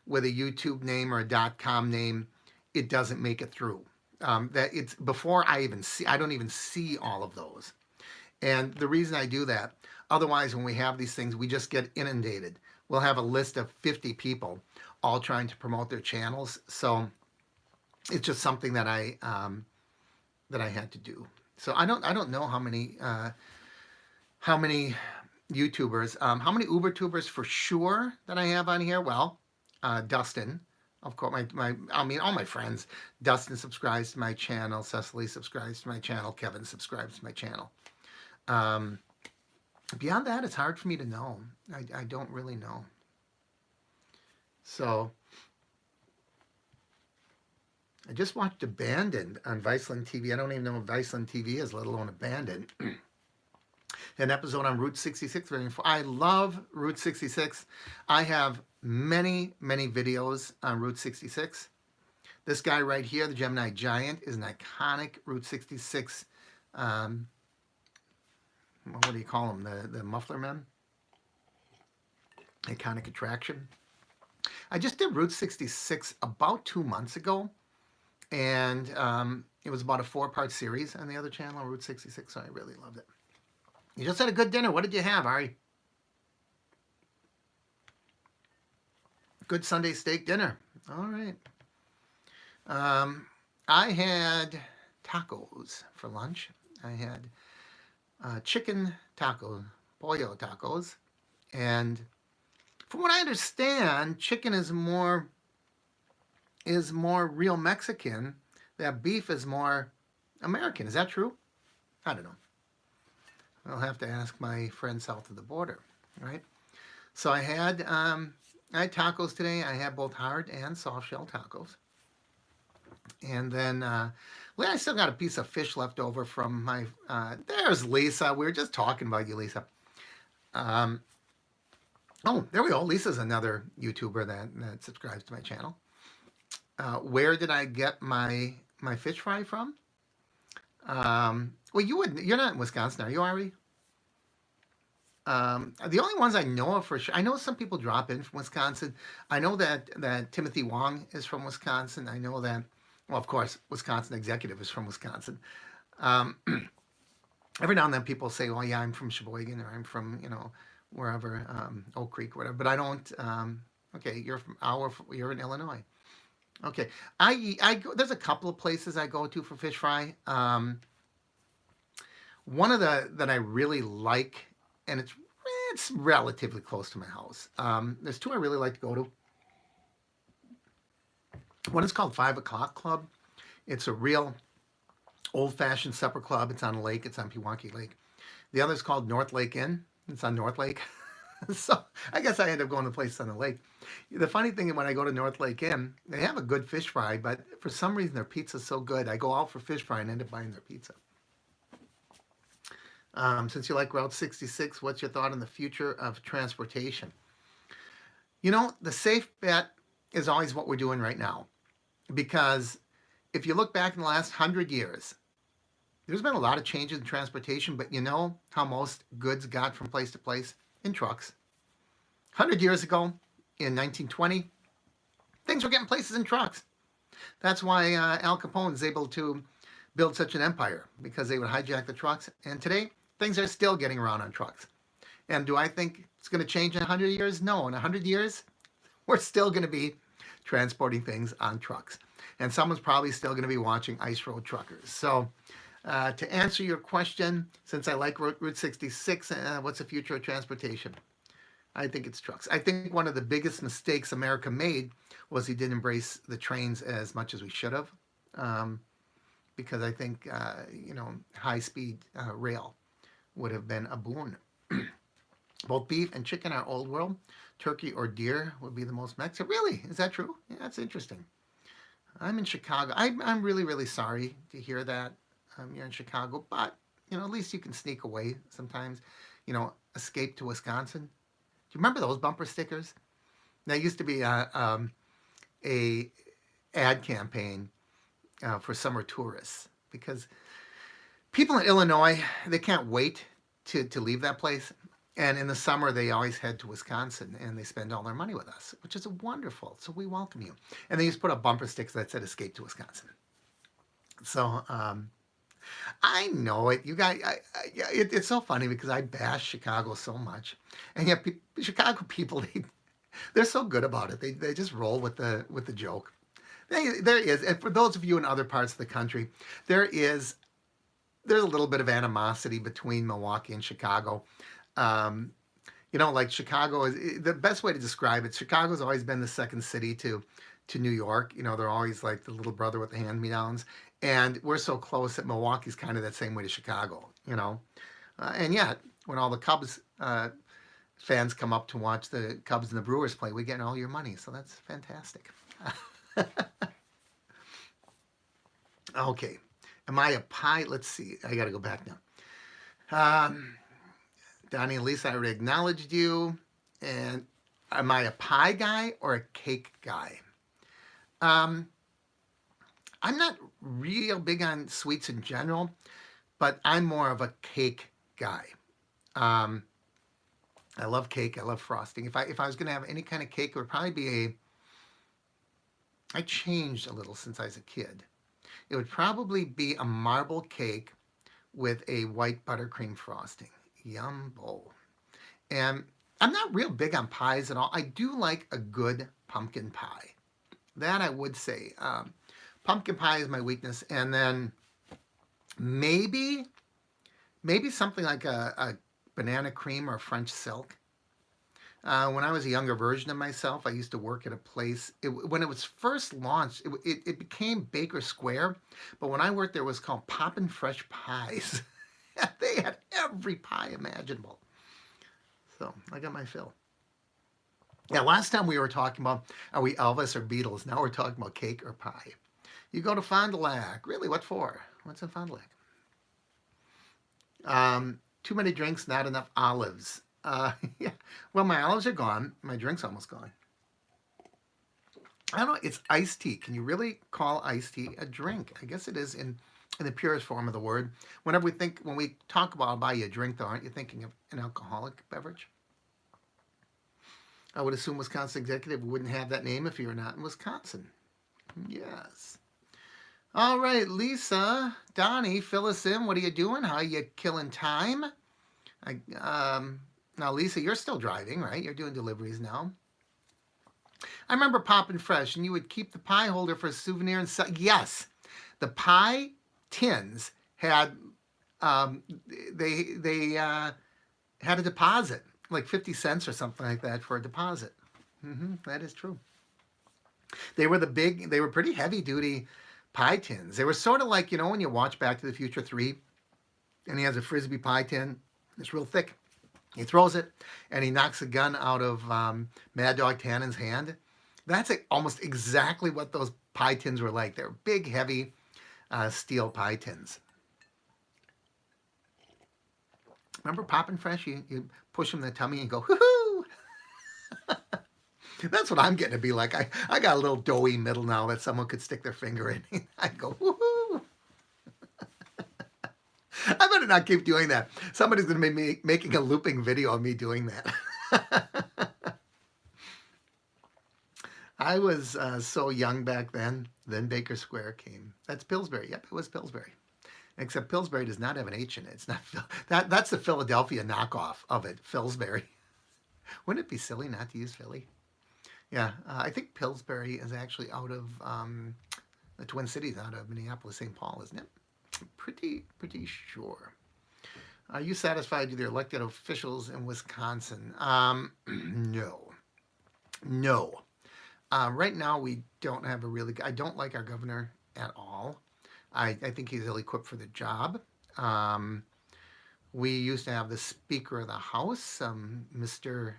with a YouTube name or a .com name, it doesn't make it through. That it's before I don't even see all of those. And the reason I do that, otherwise when we have these things, we just get inundated. We'll have a list of 50 people all trying to promote their channels. So it's just something that I had to do. So I don't know how many YouTubers, how many UberTubers for sure that I have on here. Well, Dustin, Of course, I mean, all my friends. Dustin subscribes to my channel. Cecily subscribes to my channel. Kevin subscribes to my channel. Um, Beyond that, it's hard for me to know. I don't really know. So I just watched Abandoned on Viceland TV. I don't even know what Viceland TV is, let alone Abandoned. An episode on Route 66. I love Route 66. I have many, many videos on Route 66. This guy right here, the Gemini Giant, is an iconic Route 66. What do you call them? The Muffler Men? Iconic attraction. I just did Route 66 about 2 months ago, and it was about a 4-part series on the other channel, Route 66, so I really loved it. You just had a good dinner. What did you have, Ari? Good Sunday steak dinner. All right. I had tacos for lunch. I had chicken tacos, pollo tacos, and from what I understand, chicken is more real Mexican. That beef is more American. Is that true? I don't know. I'll have to ask my friend south of the border, right? So I had tacos today. I had both hard and soft shell tacos. And then I still got a piece of fish left over from my, there's Lisa. We were just talking about you, Lisa. Oh, there we go. Lisa's another YouTuber that subscribes to my channel. Where did I get my fish fry from? Well, you're not in Wisconsin, are you, Ari? The only ones I know of for sure, I know some people drop in from Wisconsin. I know that Timothy Wong is from Wisconsin. I know that, well, of course, Wisconsin Executive is from Wisconsin. Every now and then people say, well, yeah, I'm from Sheboygan, or I'm from, wherever, Oak Creek, whatever. But I don't, okay, you're in Illinois. Okay, I go, there's a couple of places I go to for fish fry. One of that I really like, and it's relatively close to my house. There's two I really like to go to. One is called 5 O'Clock Club. It's a real old-fashioned supper club. It's on a lake. It's on Pewaukee Lake. The other is called North Lake Inn. It's on North Lake. So I guess I end up going to places on the lake. The funny thing, when I go to North Lake Inn, they have a good fish fry, but for some reason their pizza's so good. I go out for fish fry and end up buying their pizza. Since you like Route 66, what's your thought on the future of transportation? The safe bet is always what we're doing right now. Because if you look back in the last 100 years, there's been a lot of changes in transportation, but you know how most goods got from place to place? In trucks. 100 years ago, in 1920, things were getting places in trucks. That's why Al Capone is able to build such an empire, because they would hijack the trucks. And today, things are still getting around on trucks. And do I think it's going to change in 100 years? No. In 100 years, we're still going to be transporting things on trucks. And someone's probably still going to be watching Ice Road Truckers. So to answer your question, since I like Route 66, what's the future of transportation? I think it's trucks. I think one of the biggest mistakes America made was he didn't embrace the trains as much as we should have. Because I think, high-speed rail would have been a boon. Both beef and chicken are old world. Turkey or deer would be the most Mexican. Really? Is that true? Yeah, that's interesting. I'm in Chicago. I'm really, really sorry to hear that. You're in Chicago, but, at least you can sneak away sometimes. Escape to Wisconsin. Do you remember those bumper stickers? There used to be a ad campaign for summer tourists, because people in Illinois, they can't wait to leave that place. And in the summer, they always head to Wisconsin, and they spend all their money with us, which is wonderful. So we welcome you. And they used to put up bumper stickers that said "Escape to Wisconsin." So I know it. You guys, it's so funny because I bash Chicago so much, and yet Chicago people, they're so good about it. They just roll with the joke. There is, and for those of you in other parts of the country, there's a little bit of animosity between Milwaukee and Chicago. Like Chicago is the best way to describe it. Chicago's always been the second city to to New York. You know, they're always like the little brother with the hand-me-downs. And we're so close that Milwaukee's kind of that same way to Chicago, you know. And yet, when all the Cubs fans come up to watch the Cubs and the Brewers play, we get all your money. So that's fantastic. Okay. Am I a pie? Let's see. I got to go back now. Donnie and Lisa, I already acknowledged you. And am I a pie guy or a cake guy? Um, I'm not real big on sweets in general, but I'm more of a cake guy. Um, I love cake. I love frosting. If I was going to have any kind of cake, it would probably be a. I changed a little since I was a kid. It would probably be a marble cake with a white buttercream frosting. Yum bowl. And I'm not real big on pies at all. I do like a good pumpkin pie. That I would say. Pumpkin pie is my weakness. And then maybe something like a banana cream or French silk. When I was a younger version of myself, I used to work at a place. When it was first launched, it became Baker Square. But when I worked there, it was called Poppin' Fresh Pies. They had every pie imaginable. So I got my fill. Yeah, last time we were talking about, are we Elvis or Beatles? Now we're talking about cake or pie. You go to Fond du Lac. Really, what for? What's in Fond du Lac? Too many drinks, not enough olives. Yeah. Well, my olives are gone. My drink's almost gone. I don't know. It's iced tea. Can you really call iced tea a drink? I guess it is in the purest form of the word. When we talk about I'll buy you a drink, though, aren't you thinking of an alcoholic beverage? I would assume Wisconsin Executive wouldn't have that name if you're not in Wisconsin. Yes. All right, Lisa, Donnie, fill us in. What are you doing? How are you killing time? Now, Lisa, you're still driving, right? You're doing deliveries now. I remember Poppin' Fresh, and you would keep the pie holder for a souvenir. And yes, the pie tins had they had a deposit, like 50 cents or something like that for a deposit. That is true. They were pretty heavy duty pie tins. They were sort of like, when you watch Back to the Future 3 and he has a Frisbee pie tin, it's real thick. He throws it and he knocks a gun out of Mad Dog Tannen's hand. That's almost exactly what those pie tins were like. They're big, heavy steel pie tins. Remember Poppin' Fresh? You push them in the tummy and go, hoo-hoo! That's what I'm getting to be like. I got a little doughy middle now that someone could stick their finger in. I go, woohoo! I better not keep doing that. Somebody's going to be making a looping video of me doing that. I was so young back then. Then Baker Square came. That's Pillsbury. Yep, it was Pillsbury. Except Pillsbury does not have an H in it. It's not that's the Philadelphia knockoff of it, Pillsbury. Wouldn't it be silly not to use Philly? Yeah, I think Pillsbury is actually out of the Twin Cities, out of Minneapolis, St. Paul, isn't it? I'm pretty sure. Are you satisfied with your elected officials in Wisconsin? No. Right now, we don't have I don't like our governor at all. I think he's ill-equipped for the job. We used to have the Speaker of the House, Mr.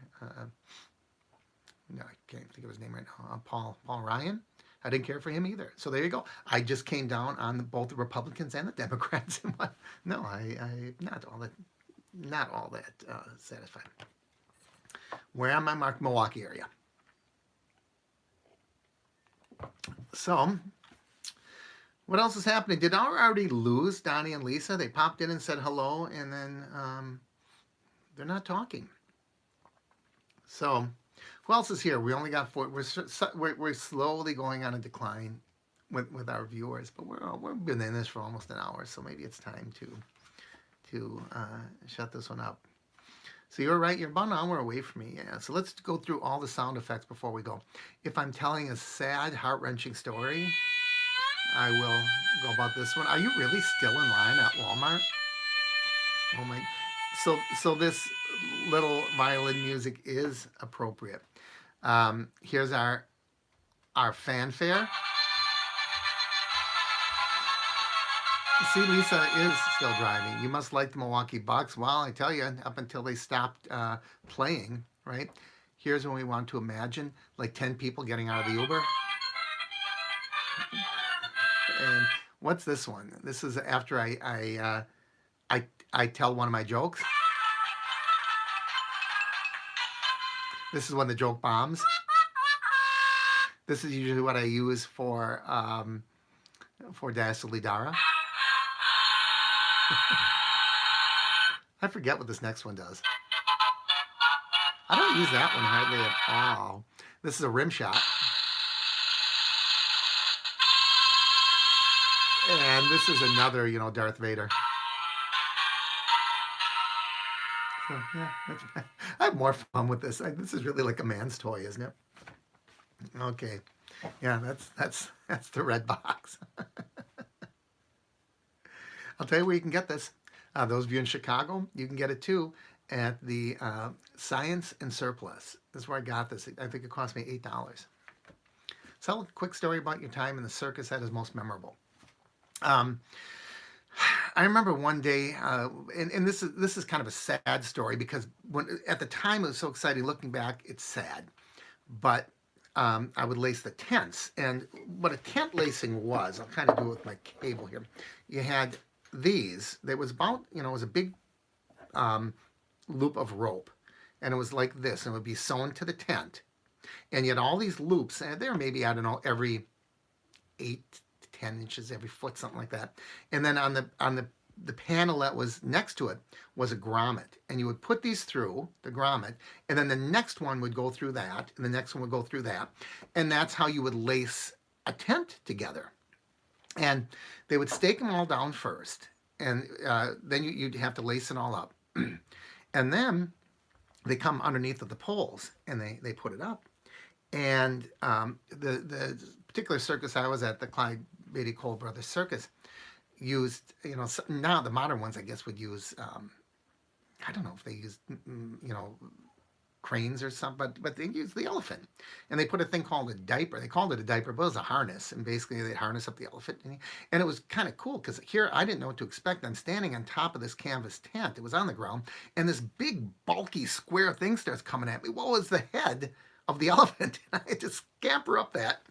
No, I can't think of his name right now. Paul Ryan. I didn't care for him either. So there you go. I just came down on both the Republicans and the Democrats. No, I not all that satisfied. Where am I? Marked Milwaukee area. So, what else is happening? Did I already lose Donnie and Lisa? They popped in and said hello, and then they're not talking. So, who else is here? We only got 4. We're slowly going on a decline with our viewers, but we've been in this for almost an hour, so maybe it's time to shut this one up. So you're right. You're about an hour away from me. Yeah. So let's go through all the sound effects before we go. If I'm telling a sad, heart-wrenching story, I will go about this one. Are you really still in line at Walmart? Oh my! So this little violin music is appropriate. Here's our our fanfare. See, Lisa is still driving. You must like the Milwaukee Bucks. Well, I tell you, up until they stopped playing, right? Here's when we want to imagine like 10 people getting out of the Uber. And what's this one? This is after I tell one of my jokes. This is when the joke bombs. This is usually what I use for Dasilidara. I forget what this next one does. I don't use that one hardly at all. This is a rim shot. And this is another, Darth Vader. So, yeah, I have more fun with this. This is really like a man's toy, isn't it? Okay. Yeah, that's the red box. I'll tell you where you can get this. Those of you in Chicago, you can get it too at the Science and Surplus. This is where I got this. I think it cost me $8. Tell a quick story about your time in the circus that is most memorable. I remember one day, and this is kind of a sad story because at the time it was so exciting. Looking back, it's sad. But I would lace the tents, and what a tent lacing was, I'll kind of do it with my cable here. You had these. There was about, it was a big loop of rope, and it was like this, and it would be sewn to the tent, and you had all these loops, and they're maybe, I don't know, every 8 to 10 inches, every foot, something like that. And then on the panel that was next to it was a grommet, and you would put these through the grommet, and then the next one would go through that, and the next one would go through that, and that's how you would lace a tent together. And they would stake them all down first, and then you'd have to lace it all up. And then they come underneath of the poles, and they put it up. And the particular circus I was at, the Clyde Beatty Cole Brothers Circus, used, now the modern ones, I guess, would use, I don't know if they used, cranes or something, but they used the elephant. And they put a thing called a diaper. They called it a diaper, but it was a harness. And basically they'd harness up the elephant. And it was kind of cool because here I didn't know what to expect. I'm standing on top of this canvas tent. It was on the ground. And this big, bulky, square thing starts coming at me. What was the head of the elephant? And I had to scamper up that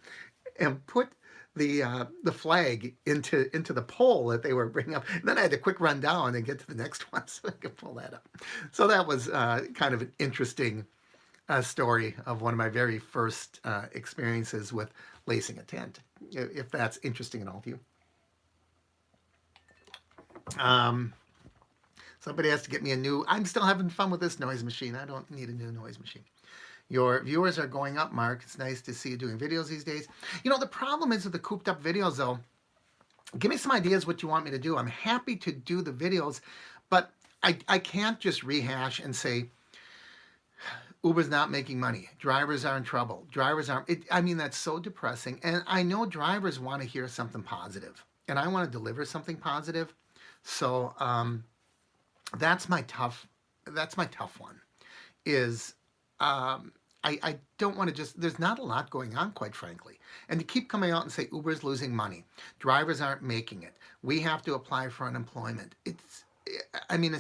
and put the flag into the pole that they were bringing up. And then I had to quick run down and get to the next one so I could pull that up. So that was kind of an interesting story of one of my very first experiences with lacing a tent, if that's interesting at all to you. Somebody has to get me a new, I'm still having fun with this noise machine. I don't need a new noise machine. Your viewers are going up, Mark. It's nice to see you doing videos these days. The problem is with the cooped up videos, though, give me some ideas what you want me to do. I'm happy to do the videos, but I can't just rehash and say, Uber's not making money. Drivers are in trouble. Drivers aren't. That's so depressing. And I know drivers want to hear something positive, and I want to deliver something positive. So that's my tough one. Is I don't want to just, there's not a lot going on, quite frankly. And to keep coming out and say Uber's losing money, drivers aren't making it, we have to apply for unemployment. It's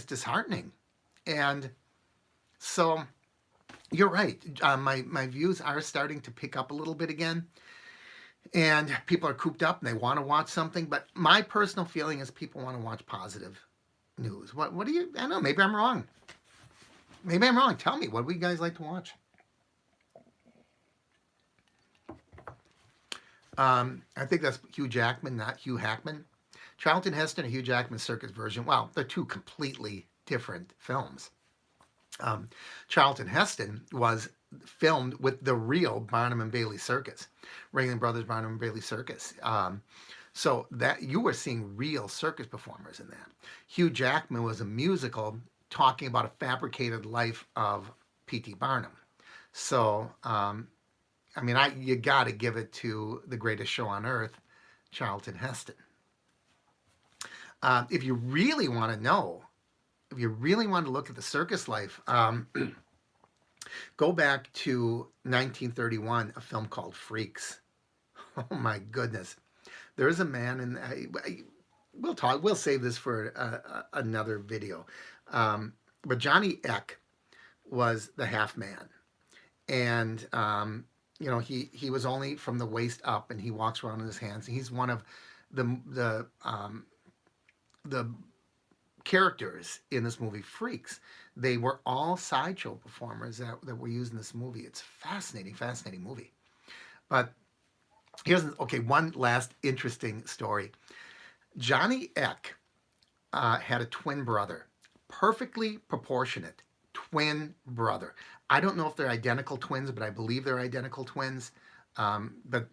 disheartening. And so you're right. My views are starting to pick up a little bit again. And people are cooped up and they want to watch something. But my personal feeling is people want to watch positive news. What do you, I don't know, maybe I'm wrong. Maybe I'm wrong. Tell me, what would you guys like to watch? I think that's Hugh Jackman, not Hugh Hackman. Charlton Heston and Hugh Jackman circus version. Well, they're two completely different films. Charlton Heston was filmed with the real Barnum and Bailey Circus, Ringling Brothers Barnum and Bailey Circus. So that you were seeing real circus performers in that. Hugh Jackman was a musical talking about a fabricated life of P.T. Barnum. So, you got to give it to the greatest show on earth, Charlton Heston. If you really want to know, if you really want to look at the circus life, go back to 1931, a film called Freaks. Oh my goodness. There is a man, and we'll talk. We'll save this for another video. But Johnny Eck was the half man, and he was only from the waist up, and he walks around in his hands. He's one of the characters in this movie, Freaks. They were all sideshow performers that were used in this movie. It's fascinating, fascinating movie. But here's one last interesting story. Johnny Eck had a twin brother, perfectly proportionate twin brother. I don't know if they're identical twins, but I believe they're identical twins. But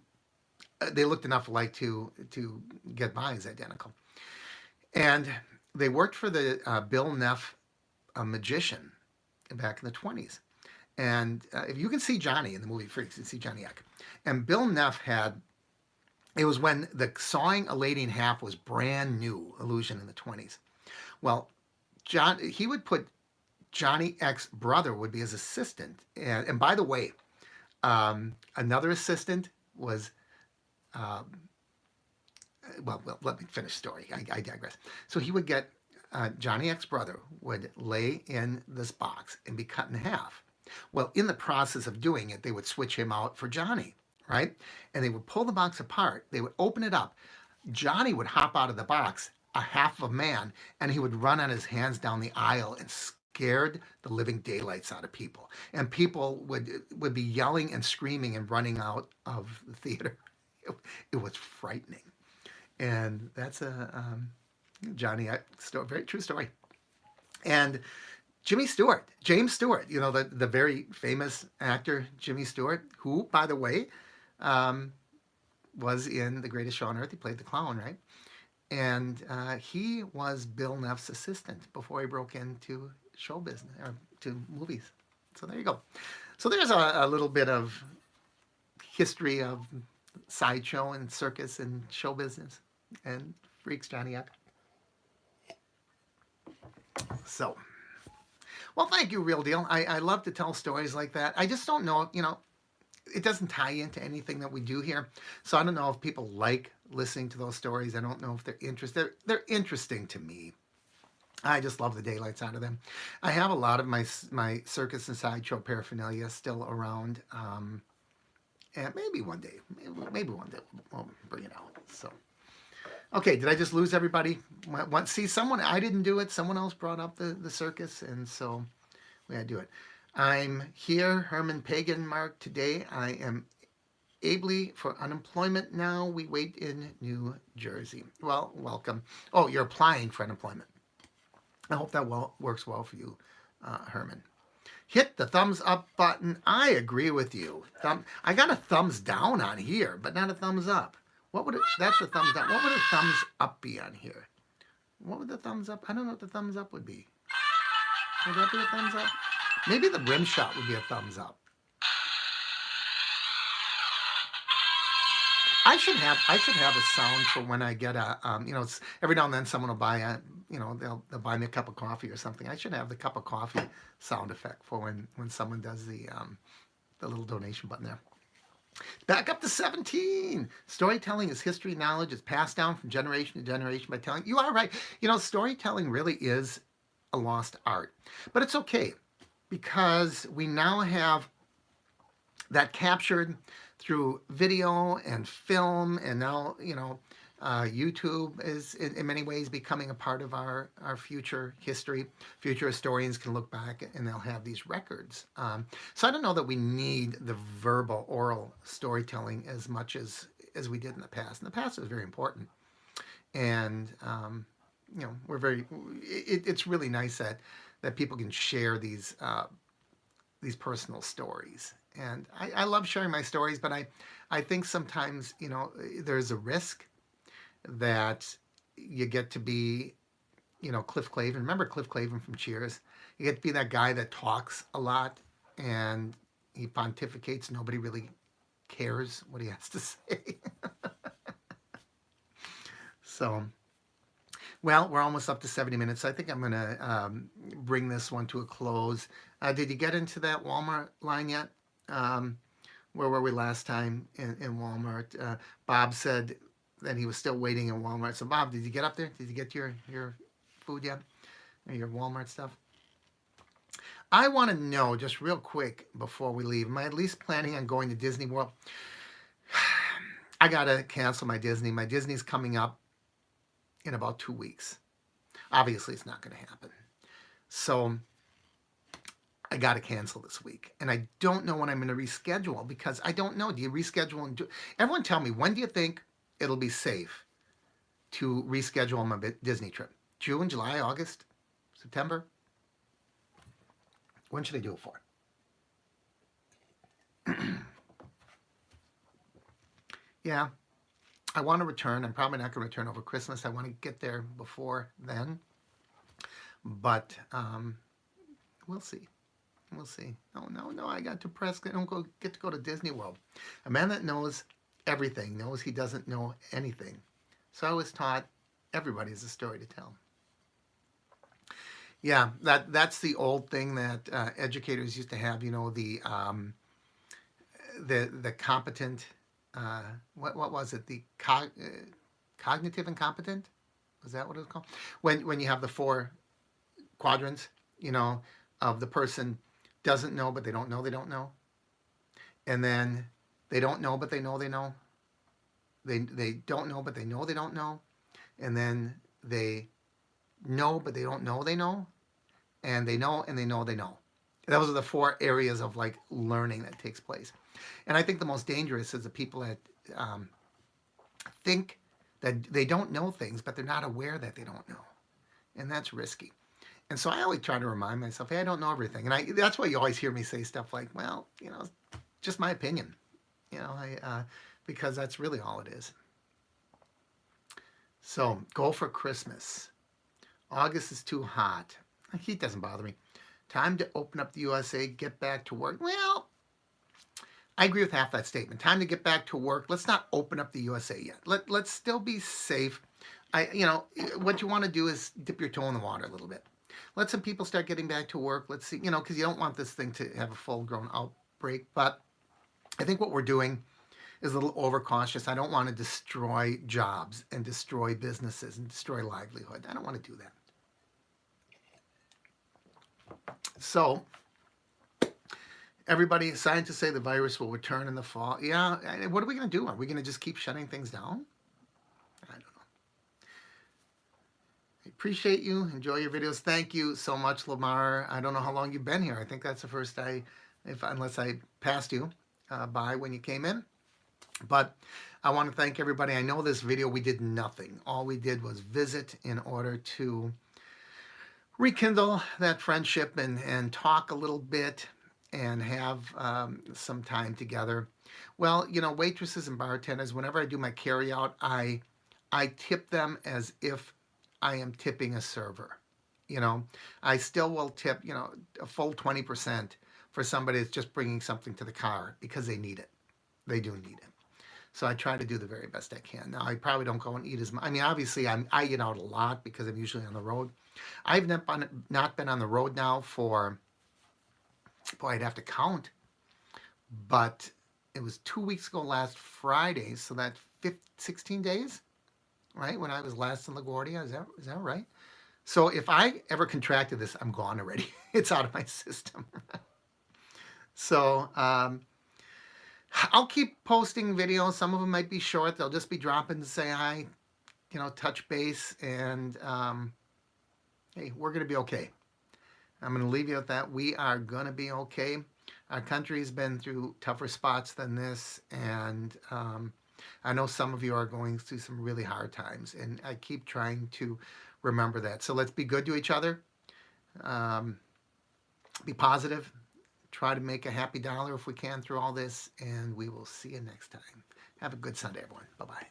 they looked enough alike to get by as identical. And they worked for the Bill Neff magician back in the 20s. And if you can see Johnny in the movie Freaks, you can see Johnny Eck. And Bill Neff it was when the sawing a lady in half was brand new illusion in the 20s. Well, he would put Johnny Eck's brother would be his assistant. And by the way, another assistant was, well, let me finish the story. I digress. So he would get, Johnny Eck's brother would lay in this box and be cut in half. Well, in the process of doing it, they would switch him out for Johnny, right? And they would pull the box apart. They would open it up. Johnny would hop out of the box, a half of a man, and he would run on his hands down the aisle and scared the living daylights out of people. And people would be yelling and screaming and running out of the theater. It was frightening. And that's a Johnny story, very true story. And James Stewart, the very famous actor Jimmy Stewart, who, by the way, was in The Greatest Show on Earth. He played the clown, right? And he was Bill Neff's assistant before he broke into show business, or to movies. So there you go. So there's a little bit of history of sideshow and circus and show business and Freaks, Johnny Eck. So, well, thank you, Real Deal. I love to tell stories like that. I just don't know, it doesn't tie into anything that we do here. So I don't know if people like listening to those stories. I don't know if they're interested. They're interesting to me. I just love the daylights out of them. I have a lot of my circus and sideshow paraphernalia still around. And maybe one day we'll bring it out. So, okay, did I just lose everybody? See, I didn't do it. Someone else brought up the circus, and so we had to do it. I'm here, Herman Pagan Mark. Today I am ably for unemployment now. We wait in New Jersey. Well, welcome. Oh, you're applying for unemployment. I hope that works well for you, Herman. Hit the thumbs up button. I agree with you. I got a thumbs down on here, but not a thumbs up. That's a thumbs down. What would a thumbs up be on here? What would the thumbs up? I don't know what the thumbs up would be. Would that be a thumbs up? Maybe the rim shot would be a thumbs up. I should have a sound for when I get it's every now and then someone will buy they'll buy me a cup of coffee or something. I should have the cup of coffee sound effect for when someone does the little donation button there. Back up to 17. Storytelling is history knowledge. It's passed down from generation to generation by telling. You are right. Storytelling really is a lost art. But it's okay because we now have that captured through video and film, and now YouTube is in many ways becoming a part of our future history. Future historians can look back and they'll have these records. So I don't know that we need the verbal, oral storytelling as much as we did in the past. In the past, it was very important, and it's really nice that people can share these personal stories. And I love sharing my stories, but I think sometimes, there's a risk that you get to be, Cliff Clavin. Remember Cliff Clavin from Cheers? You get to be that guy that talks a lot and he pontificates. Nobody really cares what he has to say. So, well, we're almost up to 70 minutes. So I think I'm going to bring this one to a close. Did you get into that Walmart line yet? Where were we last time in Walmart? Bob said that he was still waiting in Walmart. So Bob, did you get up there? Did you get your food yet? Or your Walmart stuff? I want to know just real quick before we leave. Am I at least planning on going to Disney World? I gotta cancel my Disney. My Disney's coming up in about 2 weeks. Obviously, it's not going to happen. So I got to cancel this week. And I don't know when I'm going to reschedule because I don't know. Do you reschedule and do? Everyone tell me, when do you think it'll be safe to reschedule my Disney trip? June, July, August, September? When should I do it for? Yeah, I want to return. I'm probably not going to return over Christmas. I want to get there before then. But we'll see. We'll see. No, I got depressed. I don't get to go to Disney World. A man that knows everything knows he doesn't know anything. So I was taught everybody has a story to tell. Yeah, that's the old thing that educators used to have. You know, the competent. What was it? The cognitive incompetent. Was that what it was called? When you have the four quadrants, you know, of the person doesn't know, but they don't know they don't know. And then they don't know, but they know they know. They don't know, but they know they don't know. And then they know, but they don't know they know. And they know, and they know they know. Those are the four areas of like learning that takes place. And I think the most dangerous is the people that think that they don't know things, but they're not aware that they don't know. And that's risky. And so I always try to remind myself, hey, I don't know everything. And that's why you always hear me say stuff like, well, you know, just my opinion. You know, because that's really all it is. So go for Christmas. August is too hot. Heat doesn't bother me. Time to open up the USA, get back to work. Well, I agree with half that statement. Time to get back to work. Let's not open up the USA yet. Let's still be safe. What you want to do is dip your toe in the water a little bit. Let some people start getting back to work. Let's see, because you don't want this thing to have a full-grown outbreak. But I think what we're doing is a little overcautious. I don't want to destroy jobs and destroy businesses and destroy livelihood. I don't want to do that. So, everybody, scientists say the virus will return in the fall. Yeah, what are we going to do? Are we going to just keep shutting things down? I don't know. I appreciate you. Enjoy your videos. Thank you so much, Lamar. I don't know how long you've been here. I think that's the first unless I passed you by when you came in. But I want to thank everybody. I know this video, we did nothing. All we did was visit in order to rekindle that friendship and talk a little bit and have some time together. Well, waitresses and bartenders, whenever I do my carry out, I tip them as if I am tipping a server. I still will tip, a full 20% for somebody that's just bringing something to the car because they need it. They do need it. So I try to do the very best I can. Now, I probably don't go and eat as much. I mean, obviously, I eat out a lot because I'm usually on the road. I've not been on the road now for, boy, I'd have to count. But it was 2 weeks ago last Friday, so that's 16 days, right, when I was last in LaGuardia. Is that right? So if I ever contracted this, I'm gone already. It's out of my system. So I'll keep posting videos. Some of them might be short. They'll just be dropping to say hi, touch base, and hey, we're going to be okay. I'm going to leave you with that. We are going to be okay. Our country's been through tougher spots than this, and I know some of you are going through some really hard times, and I keep trying to remember that. So let's be good to each other. Be positive. Try to make a happy dollar if we can through all this, and we will see you next time. Have a good Sunday, everyone. Bye-bye.